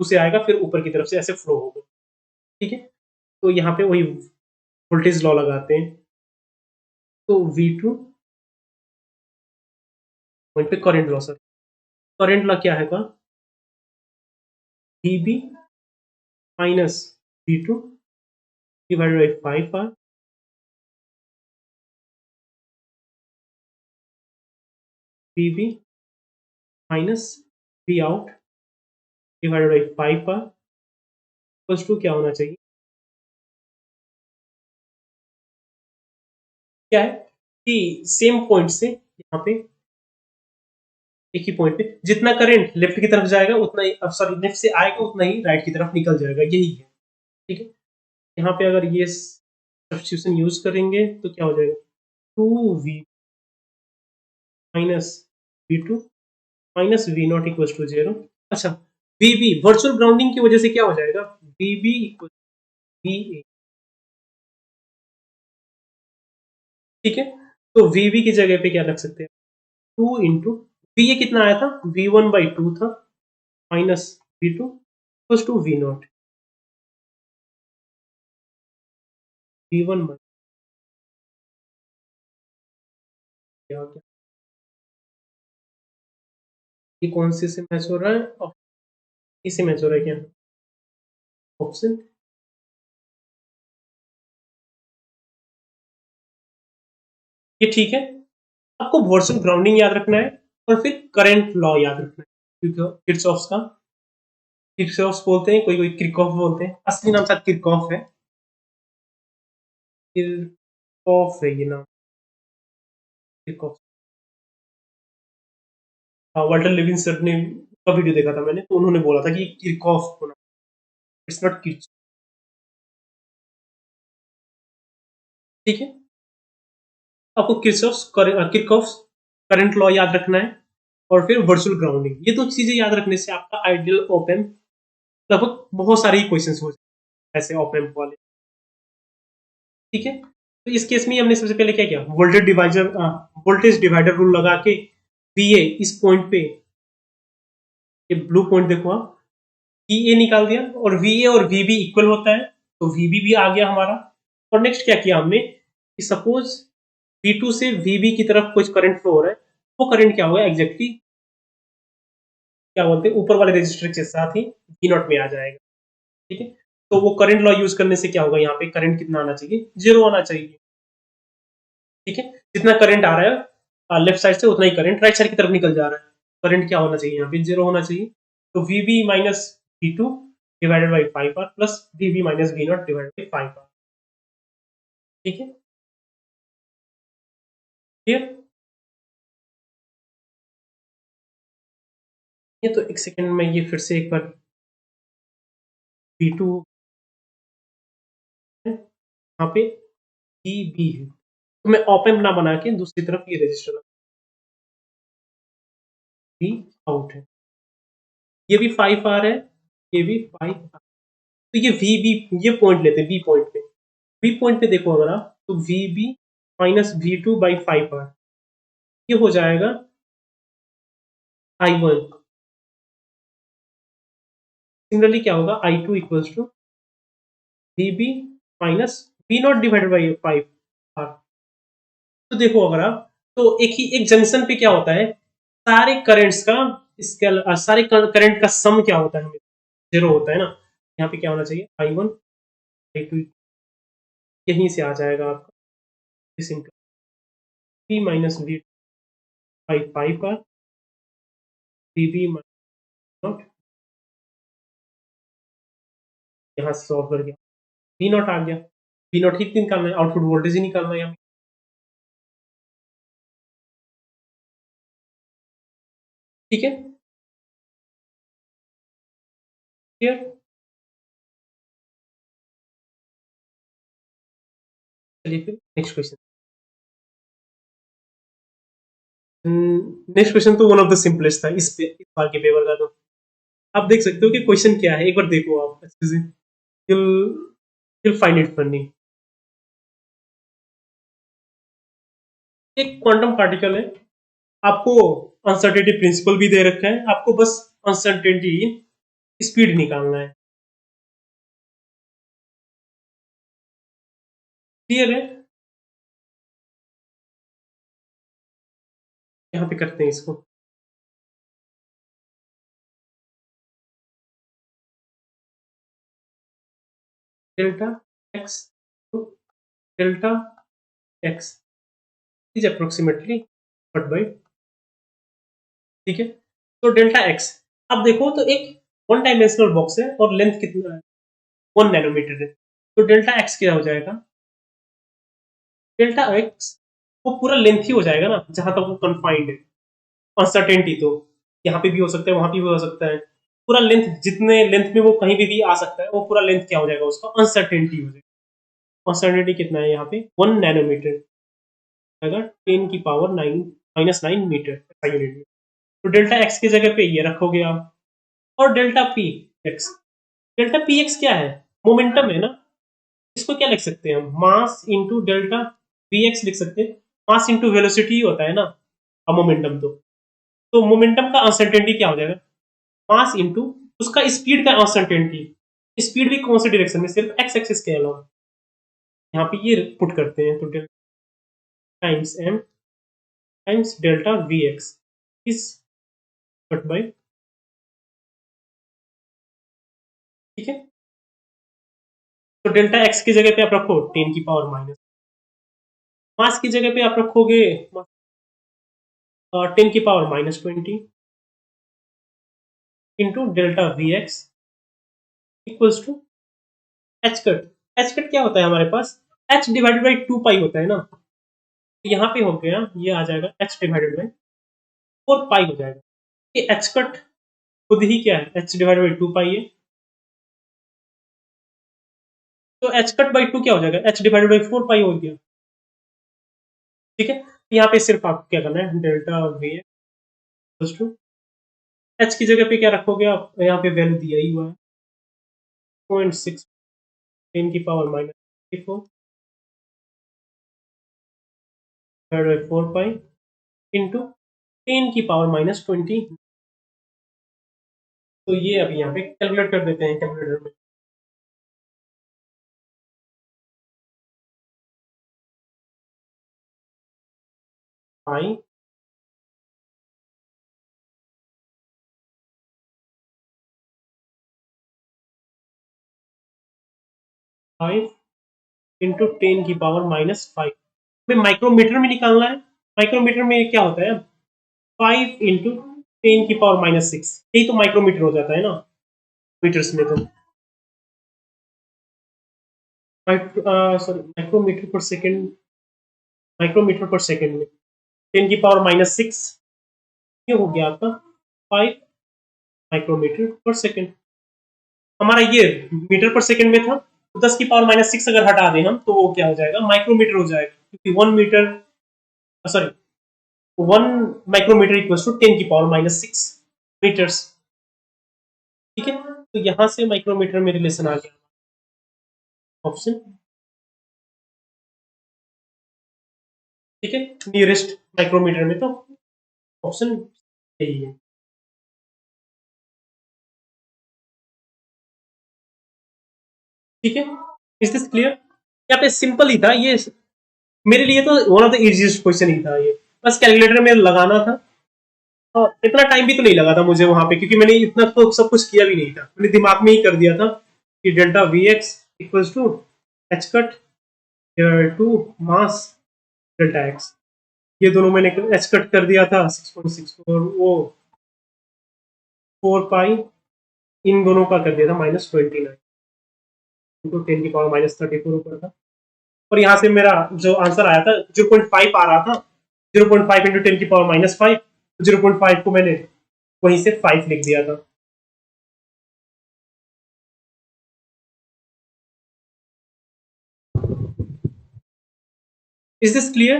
A: उसे आएगा, फिर ऊपर की तरफ से ऐसे फ्लो होगा। ठीक है, तो यहाँ पे वही वोल्टेज लॉ लगाते हैं, तो V2 वहीं पे current law, sir current law क्या है, VB minus V2 divided by 5R, VB minus V out divided by 5R, equals to क्या होना चाहिए, क्या है कि सेम पॉइंट से यहाँ पे एक ही पॉइंट पे जितना करंट लेफ्ट की तरफ जाएगा उतना ही, सॉरी लेफ्ट से आएगा उतना ही राइट की तरफ निकल जाएगा, यही है। ठीक है, यहाँ पे अगर ये सब्स्टिट्यूशन यूज करेंगे तो क्या हो जाएगा, 2v minus v2 minus v0 equals to 0। अच्छा, vb वर्चुअल ग्राउंडिंग की वजह से क्या हो जाएगा, vb इक्वल va। ठीक है, तो vb की जगह पे क्या रख सकते हैं, 2 इंटू va कितना आया था, v1/2 था minus v2 equals to v0, v1 क्या हो गया, ये कौन से मैच हो रहा है, और इसे मैच हो रहा है क्या, ऑप्शन। ये ठीक है, आपको वर्चुअल ग्राउंडिंग याद रखना है और फिर करंट लॉ याद रखना है, क्योंकि किरचॉफ का, किरचॉफ बोलते हैं, कोई कोई क्रिकॉफ बोलते हैं, असली नाम शायद किरकॉफ है, किरकॉफ है ये नाम, किरकॉफ। हाँ, वाल्टर लेविनसन ने का वीडियो देखा था मैंने, तो उन्होंने बोला था कि किरकॉफ होना, इट्स नॉट किर्च। ठीक है, आपको किरकॉफ करंट लॉ याद रखना है और फिर वर्चुअल ग्राउंडिंग, ये दो चीजें याद रखने से आपका आइडियल ओप एम्प लगभग बहुत सारे क्वेश्चंस हो जाए ऐसे ओप एम्प वाले। ठीक है, तो इस केस में हमने सबसे पहले क्या किया, वोल्टेज डिवाइडर रूल लगा के वीए इस पॉइंट पे, ये ब्लू पॉइंट देखो आप, वीए निकाल दिया और वीए और वीबी इक्वल होता है, तो वीबी भी आ गया हमारा। और नेक्स्ट क्या किया हमने कि सपोज V2 से VB की तरफ कुछ करंट फ्लो हो रहा है, वो करंट क्या होगा एग्जैक्टली, क्या बोलते हैं, ऊपर वाले रजिस्टर के साथ ही V0 में आ जाएगा। ठीक है, तो वो करंट लॉ यूज करने से क्या होगा, यहाँ पे करंट कितना आना चाहिए, 0 आना चाहिए। ठीक है, जितना करंट आ रहा है लेफ्ट साइड से उतना ही करंट राइट साइड की तरफ निकल जा रहा है, करंट क्या होना चाहिए, यहाँ पे 0 होना चाहिए। तो VB minus V2 divided by 5R plus VB minus V0 divided by 5R। ठीक है, क्लियर। ये तो एक सेकंड में ये फिर से एक बार V2 है, यहाँ पे VB है, तो मैं ऑप एम्प ना बना के दूसरी तरफ ये रजिस्टर भी आउट है, ये भी 5R है, ये भी 5R। तो ये VB, ये पॉइंट लेते हैं बी पॉइंट पे, बी पॉइंट पे देखो अगर आप, तो VB माइनस V2/5R, ये हो जाएगा I1। सिमिलरली क्या होगा, I2 equals to VB minus V0 divided by 5R। तो देखो अगर आप, तो एक जंक्शन पे क्या होता है, सारे करंट्स का सारे करंट का सम क्या होता है, 0 होता है ना। यहाँ पे क्या होना चाहिए, I1 I2 यहीं से आ जाएगा आपका, इस into V minus V/5R VB not, यहाँ से सॉल्व कर गया, V0 आ गया, V0 ही निकालना है, आउटपुट वोल्टेज ही निकालना है यहाँ पे। ठीक है, क्लियर। चलिए फिर नेक्स्ट क्वेश्चन, नेक्स्ट क्वेश्चन तो वन ऑफ द सिंपलेस्ट था इस बार के पेपर का, तो आप देख सकते हो कि क्वेश्चन क्या है, एक बार देखो आप अच्छे से, you'll you'll find it funny। एक क्वांटम पार्टिकल है, आपको अनसर्टेनिटी प्रिंसिपल भी दे रखा है, आपको बस अनसर्टेनिटी स्पीड निकालना है। क्लियर है, यहाँ पे करते हैं इसको, delta x delta x is approximately but by. ठीक है, तो डेल्टा एक्स, अब देखो तो एक वन डायमेंशनल बॉक्स है और लेंथ कितना है, 1 नैनोमीटर है। तो डेल्टा एक्स क्या हो जाएगा, डेल्टा एक्स वो पूरा लेंथ ही हो जाएगा ना, जहां तक वो कन्फाइंड है। अनसर्टेनिटी तो यहाँ पे भी हो सकता है, वहां पे भी हो सकता है। पूरा लेंथ, जितने लेंथ में वो कहीं भी आ सकता है, वो पूरा लेंथ क्या हो जाएगा, उसका अनसर्टेनिटी हो जाएगा। अनसर्टेनिटी कितना है यहाँ पे, 1 नैनोमीटर, अगर 10 की पावर 9 -9 मीटर ऐसा यूनिट में। तो डेल्टा एक्स की जगह पे ये रखोगे आप। और delta P x, delta P x क्या है, मोमेंटम है ना। इसको क्या लिख सकते हैं हम, mass into delta v x लिख सकते हैं। मास इंटू वेलोसिटी होता है ना, अब मोमेंटम तो मोमेंटम का अनसर्टेनिटी क्या हो जाएगा, मास इंटू उसका स्पीड का अनसर्टेनिटी। स्पीड भी कौन से डायरेक्शन में, सिर्फ एक्स एक्सिस के अलावा। यहाँ पे ये पुट करते हैं, तो delta times m times delta v x is cut by, ठीक है। तो डेल्टा एक्स की जगह पे आप रखो 10 की पावर माइनस, मास की जगह पे आप रखोगे 10 की power -20 into delta v x equals to h cut. H cut क्या होता है हमारे पास, एच डिवाइडेड बाई 2 पाई होता है ना। तो यहाँ पे हो गया, ये आ जाएगा एच डिवाइडेड बाई 4 पाई हो जाएगा। ये एच कट खुद ही क्या है, एच डिवाइडेड बाई 2 पाई है। तो एच कट बाई 2 क्या हो जाएगा, एच डिवाइडेड बाई 4 पाई हो गया, ठीक है। यहाँ पे सिर्फ आपको क्या करना है, delta v x two h की जगह पे क्या रखोगे आप, यहाँ पे वैल्यू दिया ही हुआ है 0.6 10 की power -4 divided by 4 pi into 10 की पावर -20। तो ये अभी यहाँ पे कैलकुलेट कर देते हैं कैलकुलेटर में। पाई 5 इंटू 10 की पावर -5। हमें माइक्रोमीटर में निकालना है। माइक्रोमीटर में क्या होता है, 5 इंटू 10 की पावर -6, यही तो माइक्रोमीटर हो जाता है ना मीटर्स में। तो सॉरी, माइक्रोमीटर पर सेकेंड, माइक्रोमीटर पर सेकेंड में 10 की पावर -6, ये हो गया आपका 5 माइक्रोमीटर पर सेकेंड। हमारा ये मीटर पर सेकेंड में था, तो 10 की पावर -6 अगर हटा दें हम, तो वो क्या हो जाएगा, माइक्रोमीटर हो जाएगा, क्योंकि 1 metre, sorry 1 micrometre equals to 10 की पावर -6 मीटर्स, ठीक है। तो यहां से माइक्रोमीटर में रिलेशन आ गया, ऑप्शन, ठीक है। नियरेस्ट माइक्रोमीटर में तो ऑप्शन यही है, ठीक है। इज दिस क्लियर, यहाँ पे सिंपल ही था ये, मेरे लिए तो one of the easiest question ही था ये। बस कैलकुलेटर में लगाना था, और इतना टाइम भी तो नहीं लगा था मुझे वहां पे, क्योंकि मैंने इतना तो सब कुछ किया भी नहीं था, मैंने दिमाग में ही कर दिया था कि delta v x equals to h cut two mass delta x. ये दोनों मैंने एच कट कर दिया था 6.64, वो 4 पाई, इन दोनों का कर दिया था -29 इंटू 10 की पावर -34 ऊपर था। और यहाँ से मेरा जो आंसर आया था 0.5 आ रहा था, 0.5 इंटू 10 की पावर -5, 0.5 को मैंने वहीं से 5 लिख दिया था। इज दिस क्लियर,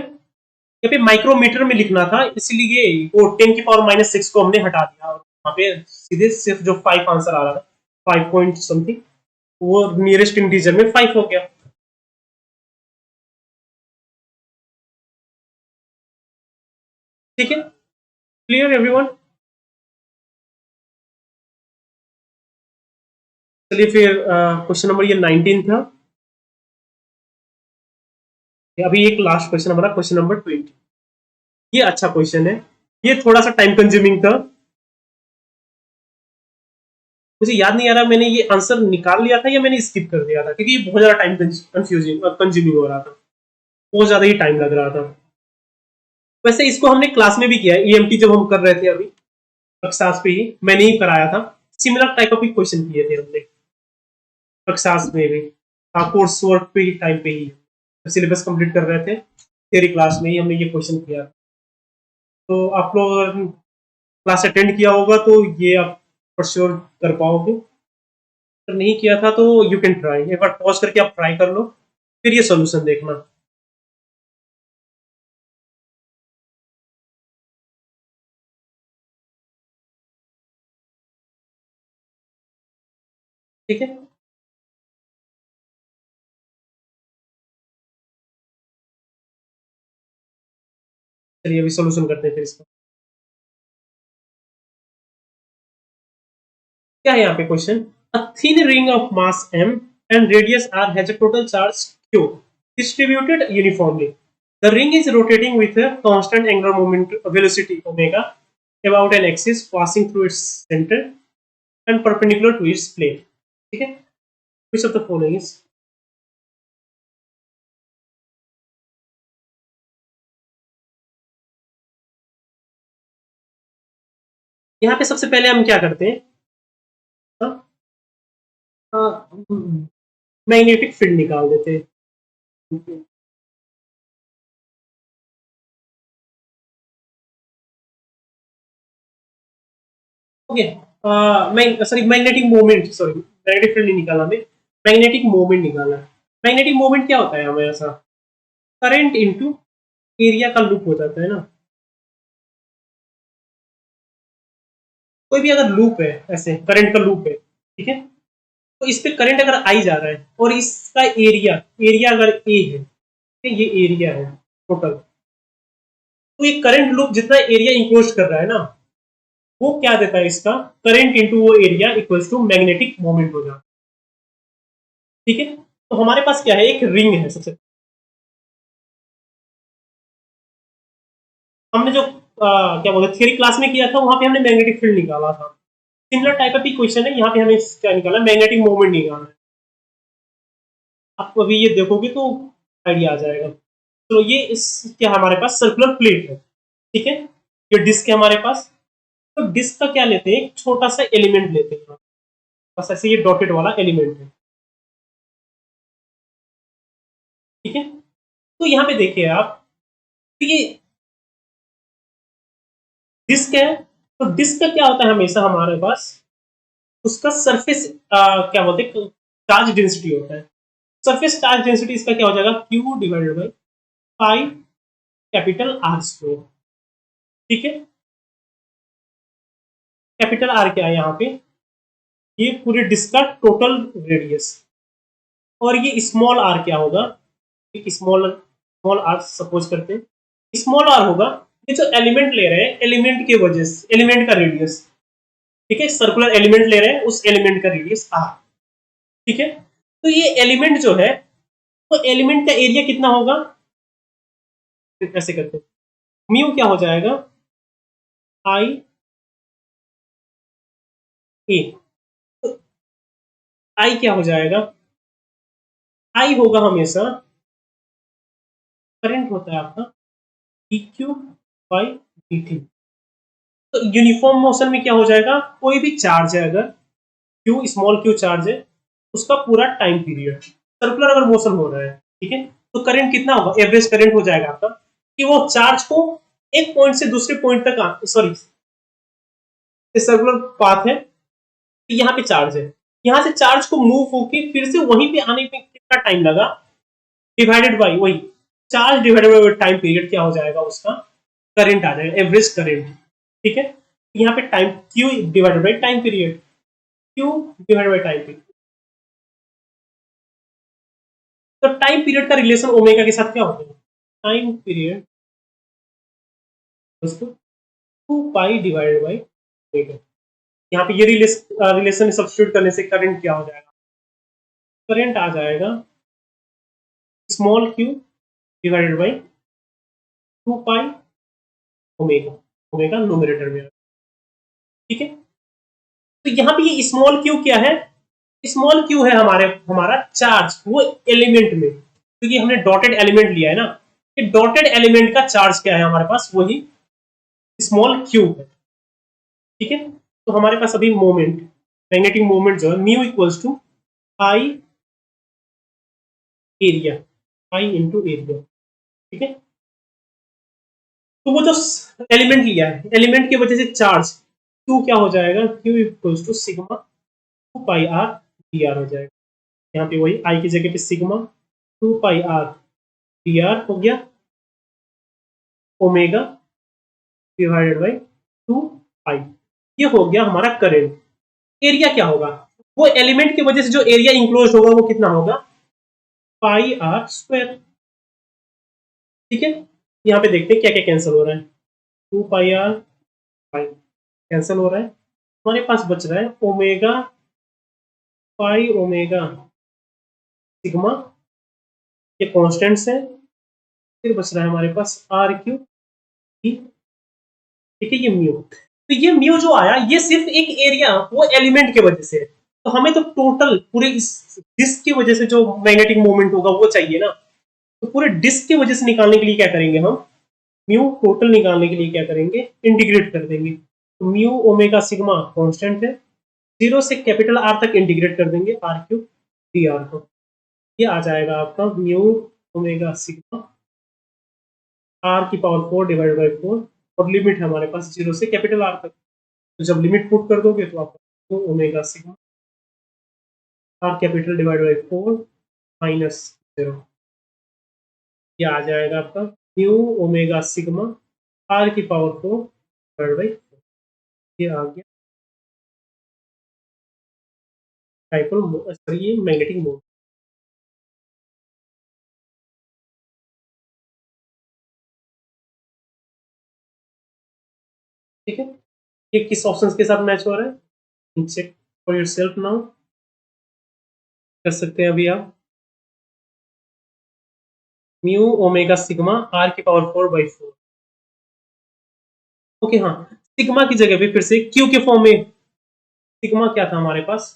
A: यहाँ पे माइक्रोमीटर में लिखना था, इसलिए वो 10 की पावर -6 को हमने हटा दिया, और वहाँ पे सीधे सिर्फ जो 5 आंसर आ रहा था, 5 पॉइंट समथिंग, वो नियरेस्ट इंटीजर में 5 हो गया। ठीक है, क्लियर एवरीवन। चलिए फिर क्वेश्चन नंबर ये 19 था। अभी एक लास्ट क्वेश्चन हमारा, क्वेश्चन नंबर 20। ये अच्छा क्वेश्चन है, ये थोड़ा सा टाइम कंज्यूमिंग था, मुझे याद नहीं आ रहा मैंने ये आंसर निकाल लिया था या मैंने स्किप कर दिया था, क्योंकि ये बहुत ज्यादा टाइम कंफ्यूजिंग कंज्यूमिंग हो रहा था, बहुत ज्यादा ही टाइम लग रहा था। वैसे इसको हमने क्लास में भी किया है, ईएमटी जब हम कर रहे थे अभी कक्षास पे ही मैंने ही कराया था, सिमिलर टाइप ऑफ क्वेश्चन किए थे हमने। कक्षास में भी, हाँ कोर्स वर्क पे ही टाइम पे ही सिलेबस कंप्लीट कर रहे थे, थ्योरी क्लास में ही हमने ये क्वेश्चन किया। तो आप लोग अगर क्लास अटेंड किया होगा तो ये आप फॉर श्योर कर पाओगे, अगर नहीं किया था तो यू कैन ट्राई, एक बार पॉज करके आप ट्राई कर लो, फिर ये सोल्यूशन देखना। ठीक है, चलिए अभी सोल्यूशन करते हैं फिर इसका। क्या है यहाँ पे question, a thin ring of mass m and radius r has a total charge q distributed uniformly. The ring is rotating with a constant angular moment velocity omega about an axis passing through its center and perpendicular to its plane. ठीक है, which of the following is, यहाँ पे सबसे पहले हम क्या करते हैं, मैग्नेटिक फील्ड निकाल देते हैं। Okay, sorry magnetic moment, sorry magnetic field नहीं निकाला हमें, मैग्नेटिक मोमेंट निकाला। मैग्नेटिक मोमेंट क्या होता है हमें, ऐसा करंट इनटू एरिया का लूप हो जाता है ना, कोई भी अगर लूप है, ऐसे करंट का लूप है, ठीक है, तो इस पे करंट अगर आई जा रहा है और इसका एरिया, एरिया अगर ए है, तो ये एरिया है टोटल, तो ये करंट लूप जितना एरिया इंक्लोज कर रहा है ना, वो क्या देता है, इसका करंट इनटू वो area equals to magnetic moment हो जाता है। ठीक है, तो हमारे पास क्या है, एक रिंग है, सबसे हमने जो क्या बोलते थियरी क्लास में किया था, वहां पे हमने मैग्नेटिक फील्ड निकाला था। सिमिलर टाइप का भी क्वेश्चन है, यहाँ पे हमें क्या निकाला, मैग्नेटिक मोमेंट निकालना है। आप अभी ये देखोगे तो आइडिया आ जाएगा। तो ये इस क्या हमारे पास सर्कुलर प्लेट है, ठीक है, ये डिस्क है हमारे पास, तो डिस्क का क्या लेते हैं, एक छोटा सा एलिमेंट लेते हैं, बस ऐसे ये डॉटेड वाला एलिमेंट है। ठीक है, तो यहाँ पे देखिए आप, तो ये डिस्क है, तो डिस्क का क्या होता है हमेशा हमारे पास, उसका सरफेस क्या बोलते हैं, चार्ज डेंसिटी होता है। सरफेस चार्ज डेंसिटी इसका क्या हो जाएगा, Q divided by pi capital R square. ठीक है, कैपिटल आर क्या है यहाँ पे, ये पूरे डिस्क का टोटल रेडियस, और ये स्मॉल आर क्या होगा, एक स्मॉल स्मॉल आर सपोज करते हैं, स्मॉल आर होगा ये जो एलिमेंट ले रहे हैं, एलिमेंट के वजह से एलिमेंट का रेडियस, ठीक है, सर्कुलर एलिमेंट ले रहे हैं, उस एलिमेंट का रेडियस आर। ठीक है, तो ये एलिमेंट जो है, तो एलिमेंट का एरिया कितना होगा, ऐसे करते हैं, म्यू क्या हो जाएगा, आई ए, तो आई क्या हो जाएगा, आई होगा हमेशा, करंट होता है आपका D Q by D T. तो यूनिफॉर्म मोशन में क्या हो जाएगा, कोई भी चार्ज है अगर क्यू स्मॉल क्यू चार्ज है, उसका पूरा टाइम पीरियड, सर्कुलर अगर मोशन हो रहा है, ठीक है, तो करंट कितना होगा, एवरेज करंट हो जाएगा आपका, कि वो चार्ज को एक पॉइंट से दूसरे पॉइंट तक, सॉरी सर्कुलर पाथ है, तो यहाँ पे चार्ज है, यहाँ से चार्ज को मूव होके फिर से वहीं पे आने में कितना टाइम लगा, डिवाइडेड बाई वही charge divided by time period, क्या हो जाएगा उसका करंट आ जाएगा, एवरेज करंट। ठीक है, यहाँ पे time Q divided by time period, Q divided by time period, तो टाइम पीरियड का रिलेशन ओमेगा के साथ क्या होगा, time period two pi divided by omega. यहाँ पे ये रिलेशन सब्स्टिट्यूट करने से करंट क्या हो जाएगा, करंट आ जाएगा small Q divided by 2 pi omega, omega numerator में। ठीक है, तो यहाँ पे ये स्मॉल क्यू क्या है, स्मॉल क्यू है हमारा चार्ज वो एलिमेंट में, क्योंकि हमने डॉटेड एलिमेंट लिया है ना, ये डॉटेड एलिमेंट का चार्ज क्या है हमारे पास, वही स्मॉल क्यू है। ठीक है, तो हमारे पास अभी मोमेंट, मैग्नेटिक मोमेंट जो है mu equals to pi area, pi into area, ठीक है। तो वो जो एलिमेंट लिया है, एलिमेंट की वजह से चार्ज क्यू क्या हो जाएगा, Q equals to sigma two pi r d r हो जाएगा। यहाँ पे वही आई की जगह पे sigma two pi r d r हो गया omega divided by two pi. ये हो गया हमारा करंट। एरिया क्या होगा, वो एलिमेंट की वजह से जो एरिया इंक्लोज होगा वो कितना होगा, पाई आर स्क्वायर, ठीक है। यहाँ पे देखते हैं क्या क्या कैंसिल हो रहा है, two pi are pi cancel हो रहा है, हमारे पास बच रहा है ओमेगा पाई ओमेगा सिग्मा, ये कॉन्स्टेंट्स है, फिर बच रहा है हमारे पास आर क्यू, ठीक है, ये म्यू। तो ये म्यू जो आया ये सिर्फ एक एरिया वो एलिमेंट के वजह से है, तो हमें तो टोटल पूरे इस डिस्क की वजह से जो मैग्नेटिक मोमेंट होगा वो चाहिए ना। तो पूरे डिस्क की वजह से निकालने के लिए क्या करेंगे हम, म्यू टोटल निकालने के लिए क्या करेंगे, इंटीग्रेट कर देंगे। तो म्यू ओमेगा सिग्मा कांस्टेंट है, जीरो से कैपिटल आर तक इंटीग्रेट कर देंगे आर क्यू डी आर को, ये आ जाएगा आपका म्यू ओमेगा सिग्मा आर की पावर 4 डिवाइडेड बाई 4, और लिमिट है हमारे पास जीरो से कैपिटल आर तक। तो जब लिमिट पुट कर दोगे तो आपको omega sigma are capital divide by 4 minus 0, ये आ जाएगा आपका म्यू ओमेगा सिग्मा आर की पावर 4 डिवाइड बाई 4, ये आ गया डाइपोल सॉरी ये मैग्नेटिक मोमेंट, ठीक है। ये किस ऑप्शंस के साथ मैच हो रहा है, चेक फॉर योरसेल्फ नाउ, कर सकते हैं अभी आप, म्यू ओमेगा सिग्मा आर की पावर 4 बाई 4, ओके। हाँ, सिग्मा की जगह पे फिर से क्यू के फॉर्म में, सिग्मा क्या था हमारे पास,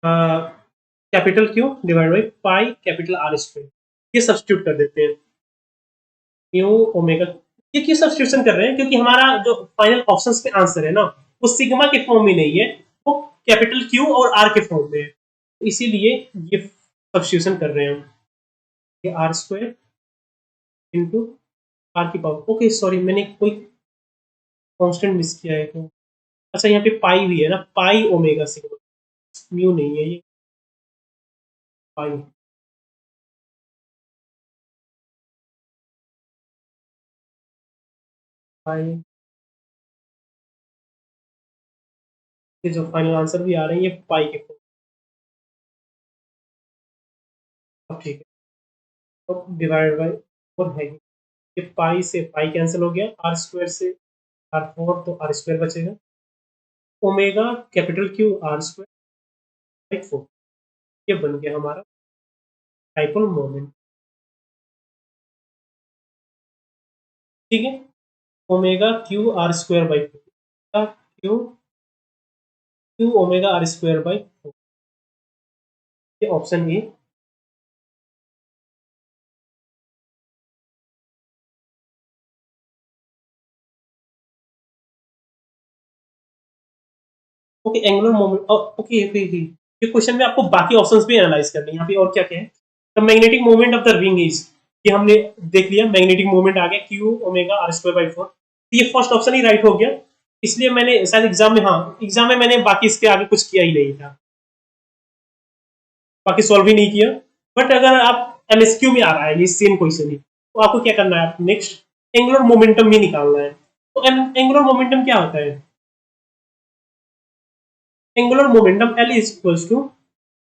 A: capital Q divide by pi capital R square, ये सब्स्टिट्यूट कर देते हैं, म्यू ओमेगा। ये क्यों सब्स्टिट्यूशन कर रहे हैं, क्योंकि हमारा जो फाइनल ऑप्शंस पे आंसर है ना वो सिग्मा के फॉर्म में नहीं है, वो कैपिटल क्यू और आर के फॉर्म में है, तो इसीलिए ये सब्स्टिट्यूशन कर रहे हैं हम, ये आर स्क्वायर इंटू आर की पावर, ओके सॉरी मैंने कोई कांस्टेंट मिस किया है तो, अच्छा यहाँ पे पाई भी है ना, पाई ओमेगा सिग्मा, म्यू नहीं है ये, पाई, पाई, ये जो फाइनल आंसर भी आ रहे हैं ये पाई के फॉर्म, अब ठीक है, तो डिवाइड बाई 4 है, ये पाई से पाई कैंसिल हो गया, आर स्क्वायर से आर 4 तो आर स्क्वायर बचेगा, omega capital Q are square by 4, ये बन गया हमारा डाइपोल मोमेंट, ठीक है। Omega Q are square by 4, Q Q omega are square by 4, ये option A, okay angular moment, okay okay, ये क्वेश्चन में आपको बाकी ऑप्शंस भी एनालाइज करने हैं, यहाँ पे और क्या क्या है, the magnetic moment of the ring is, ये हमने देख लिया, मैग्नेटिक मोमेंट आ गया Q omega are square by 4, ये फर्स्ट ऑप्शन ही राइट हो गया, इसलिए मैंने शायद एग्जाम में, हाँ एग्जाम में मैंने बाकी इसके आगे कुछ किया ही नहीं था, बाकी सॉल्व ही नहीं किया। बट अगर आप एमएसक्यू में आ रहा है ये सेम क्वेश्चन ही, तो आपको क्या करना है, नेक्स्ट एंगुलर मोमेंटम भी निकालना है। तो एंगुलर मोमेंटम क्या होता है, angular momentum L is equals to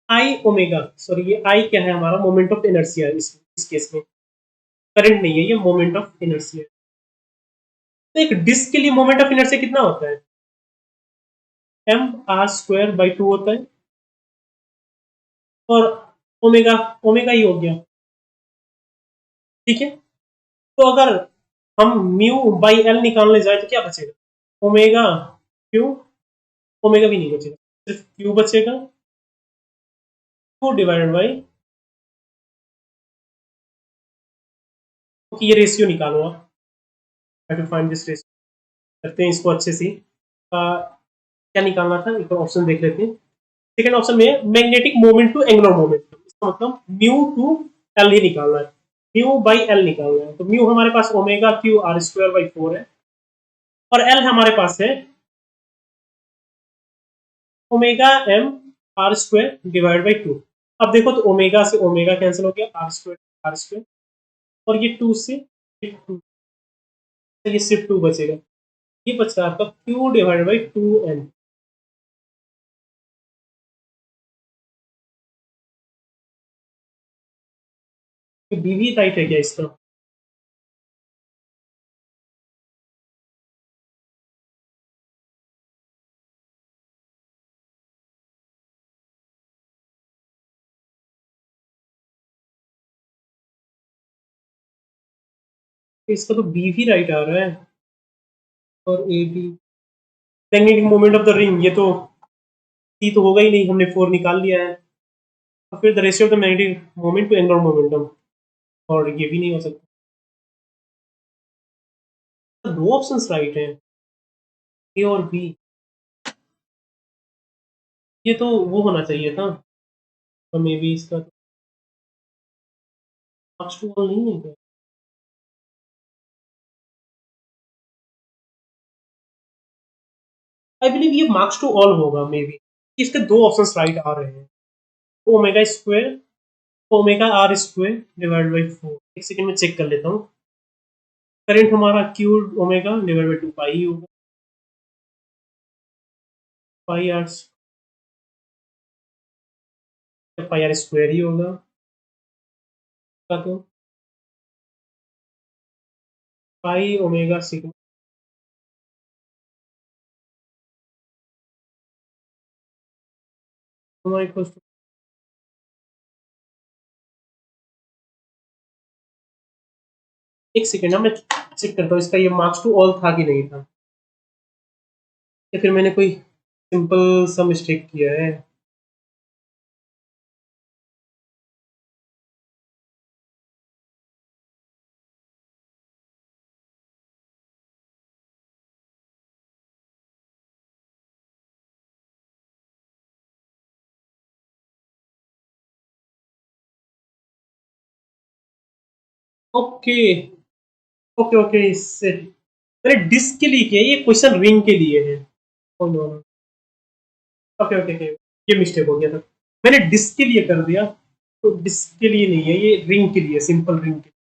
A: I omega, sorry ये आई क्या है हमारा, मोमेंट ऑफ इनर्शिया, इस केस में करंट नहीं है, ये मोमेंट ऑफ इनर्शिया। तो एक डिस्क के लिए मोमेंट ऑफ इनर्शिया कितना होता है, एम आर स्क्वायर बाई 2 होता है, और ओमेगा ओमेगा ही हो गया, ठीक है। तो अगर हम म्यू बाई एल निकालने जाए तो क्या बचेगा, ओमेगा क्यू, ओमेगा भी नहीं बचेगा, सिर्फ क्यू बचेगा, टू डिवाइडेड बाई, ये रेशियो निकालो आप, टू फाइंड दिस रेशियो, करते हैं इसको अच्छे से, क्या निकालना था, एक ऑप्शन देख लेते हैं, सेकंड ऑप्शन में magnetic moment to angular momentum, इसका मतलब म्यू टू एल ही निकालना है, म्यू बाई एल निकालना है। तो म्यू हमारे पास omega Q are square by 4 है, और एल हमारे पास है omega M R square divide by 2। अब देखो तो ओमेगा से ओमेगा कैंसिल हो गया, आर स्क्वायर, और ये 2 से ये सिर्फ 2 बचेगा, ये बच रहा है आपका Q divide by 2 N. B भी राइट है क्या इसका? इसका तो बी भी राइट आ रहा है, और A B. Magnetic moment of the ring, ये तो सी तो होगा ही नहीं, हमने 4 निकाल लिया है। और फिर the ratio of the magnetic moment to angular momentum, और ये भी नहीं हो सकता। तो दो ऑप्शंस राइट हैं, ए और बी। ये तो वो होना चाहिए था, तो मे बी इसका मार्क्स टू ऑल नहीं है क्या? आई बिलीव ये मार्क्स टू ऑल होगा मे बी। इसके दो ऑप्शंस राइट आ रहे हैं, omega square, omega are square divide by 4। एक सेकंड में चेक कर लेता हूँ। करंट हमारा Q omega divide by 2 pi होगा, pi are, pi R square ही होगा का, तो pi omega sigma equals to. एक सेकेंड ना, मैं चेक करता हूँ इसका ये मार्क्स टू ऑल था कि नहीं था, या फिर मैंने कोई सिंपल सा मिस्टेक किया है। ओके ओके ओके, इससे मैंने डिस्क के लिए किया, ये क्वेश्चन रिंग के लिए है। ओके ओके ओके, ये मिस्टेक हो गया था, मैंने डिस्क के लिए कर दिया, तो डिस्क के लिए नहीं है, ये रिंग के लिए, सिंपल रिंग के लिए।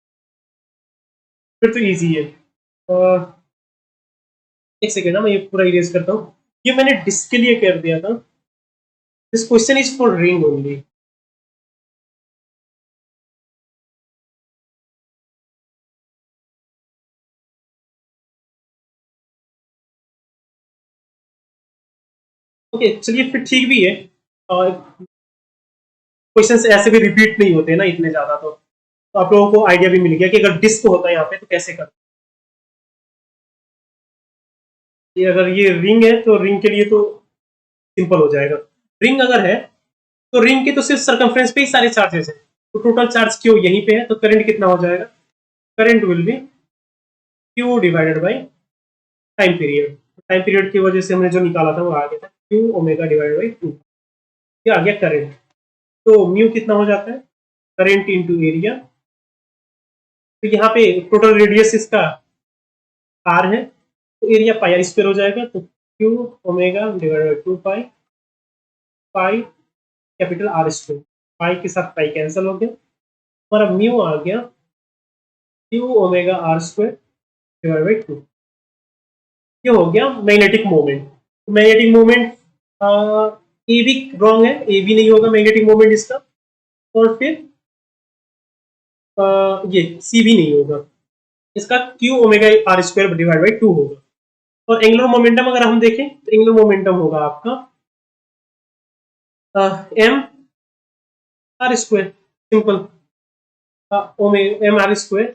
A: फिर तो इजी है। और एक सेकेंड ना, मैं ये पूरा इरेज करता हूँ, ये मैंने डिस्क के लिए कर दिया था, this question is for ring only. Okay चलिए, फिर ठीक भी है। और क्वेश्चंस ऐसे भी रिपीट नहीं होते ना इतने ज्यादा, तो आप लोगों को आइडिया भी मिल गया कि अगर डिस्क होता है यहाँ पे तो कैसे कर। ये अगर ये रिंग है तो रिंग के लिए तो सिंपल हो जाएगा। रिंग अगर है तो रिंग के तो सिर्फ सरकमफ्रेंस पे ही सारे चार्जेस है, तो टोटल चार्ज क्यू यहीं पे है, तो करंट कितना हो जाएगा? Current will be Q divided by time period. Time period की वजह से हमने जो निकाला था वो आ गया था क्यू ओमेगा डिवाइडेड बाई 2, ये आ गया करंट। तो म्यू कितना हो जाता है? Current into area. तो यहाँ पे टोटल रेडियस इसका आर है, तो एरिया पाई आर स्क्वायर हो जाएगा, तो Q omega divided by 2 pi, pi capital R square, pi के साथ पाई कैंसिल हो गया, हमारा म्यू आ गया Q omega are square divide by 2। ये हो गया magnetic moment. Magnetic moment A भी रॉन्ग है, ए भी नहीं होगा मैग्नेटिक मोमेंट इसका, और फिर ये सी भी नहीं होगा, इसका Q omega are square divide by 2 होगा। और एंगुलर मोमेंटम अगर हम देखें तो एंगुलर मोमेंटम होगा आपका M R square, simple, M R square.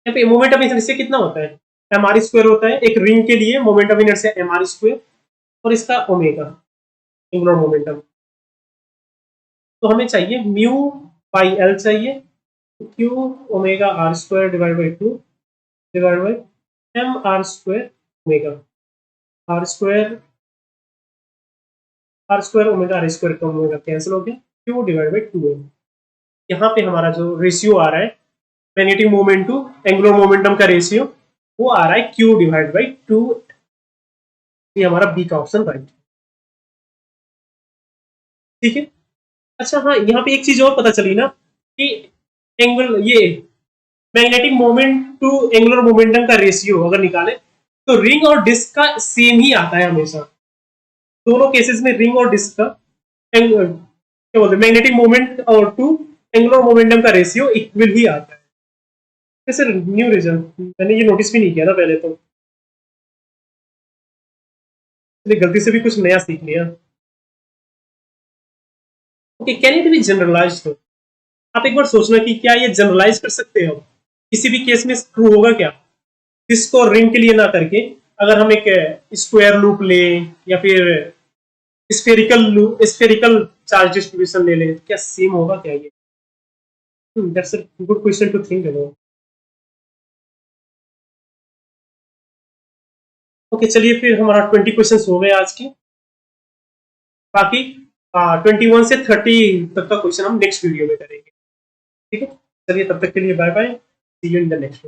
A: यहाँ पे मोमेंट ऑफ इनर्शिया कितना होता है? एम आर स्क्वायर होता है, एक रिंग के लिए moment of inertia M R square, और इसका ओमेगा एंगुलर मोमेंटम। तो हमें चाहिए म्यू बाई एल चाहिए, Q omega are square divide by 2 divide by M R square omega, are square R square omega are square का omega cancel हो गया, Q divide by 2m। यहाँ पे हमारा जो रेशियो आ रहा है magnetic moment to angular momentum का रेशियो वो आ रहा है क्यू डिवाइड बाई 2। ये हमारा बी का ऑप्शन राइट, ठीक है। अच्छा हाँ, यहाँ पे एक चीज और पता चली ना कि एंगल ये magnetic moment to angular momentum का रेशियो अगर निकाले तो रिंग और डिस्क का सेम ही आता है हमेशा। दोनों केसेस में रिंग और डिस्क का क्या बोलते हैं मैग्नेटिक मोमेंट और टू एंगुलर मोमेंटम का रेशियो इक्वल ही आता है। वैसे न्यू रिजल्ट मैंने ये नोटिस भी नहीं किया था पहले, तो गलती से भी कुछ नया सीख लिया। Okay, can it be generalized? तो आप एक बार सोचना कि क्या ये जनरलाइज कर सकते हैं हम, किसी भी केस में ट्रू होगा क्या? इसको रिंग के लिए ना करके अगर हम एक स्क्वायर लूप लें या फिर स्फेरिकल चार्ज डिस्ट्रीब्यूशन ले लें, क्या सेम होगा क्या ये? That's a good question to think about. Okay चलिए, फिर हमारा 20 क्वेश्चन हो गए आज के। बाकी 21 से 30 तक का क्वेश्चन हम नेक्स्ट वीडियो में करेंगे, ठीक है। चलिए तब तक के लिए bye bye, see you in the next.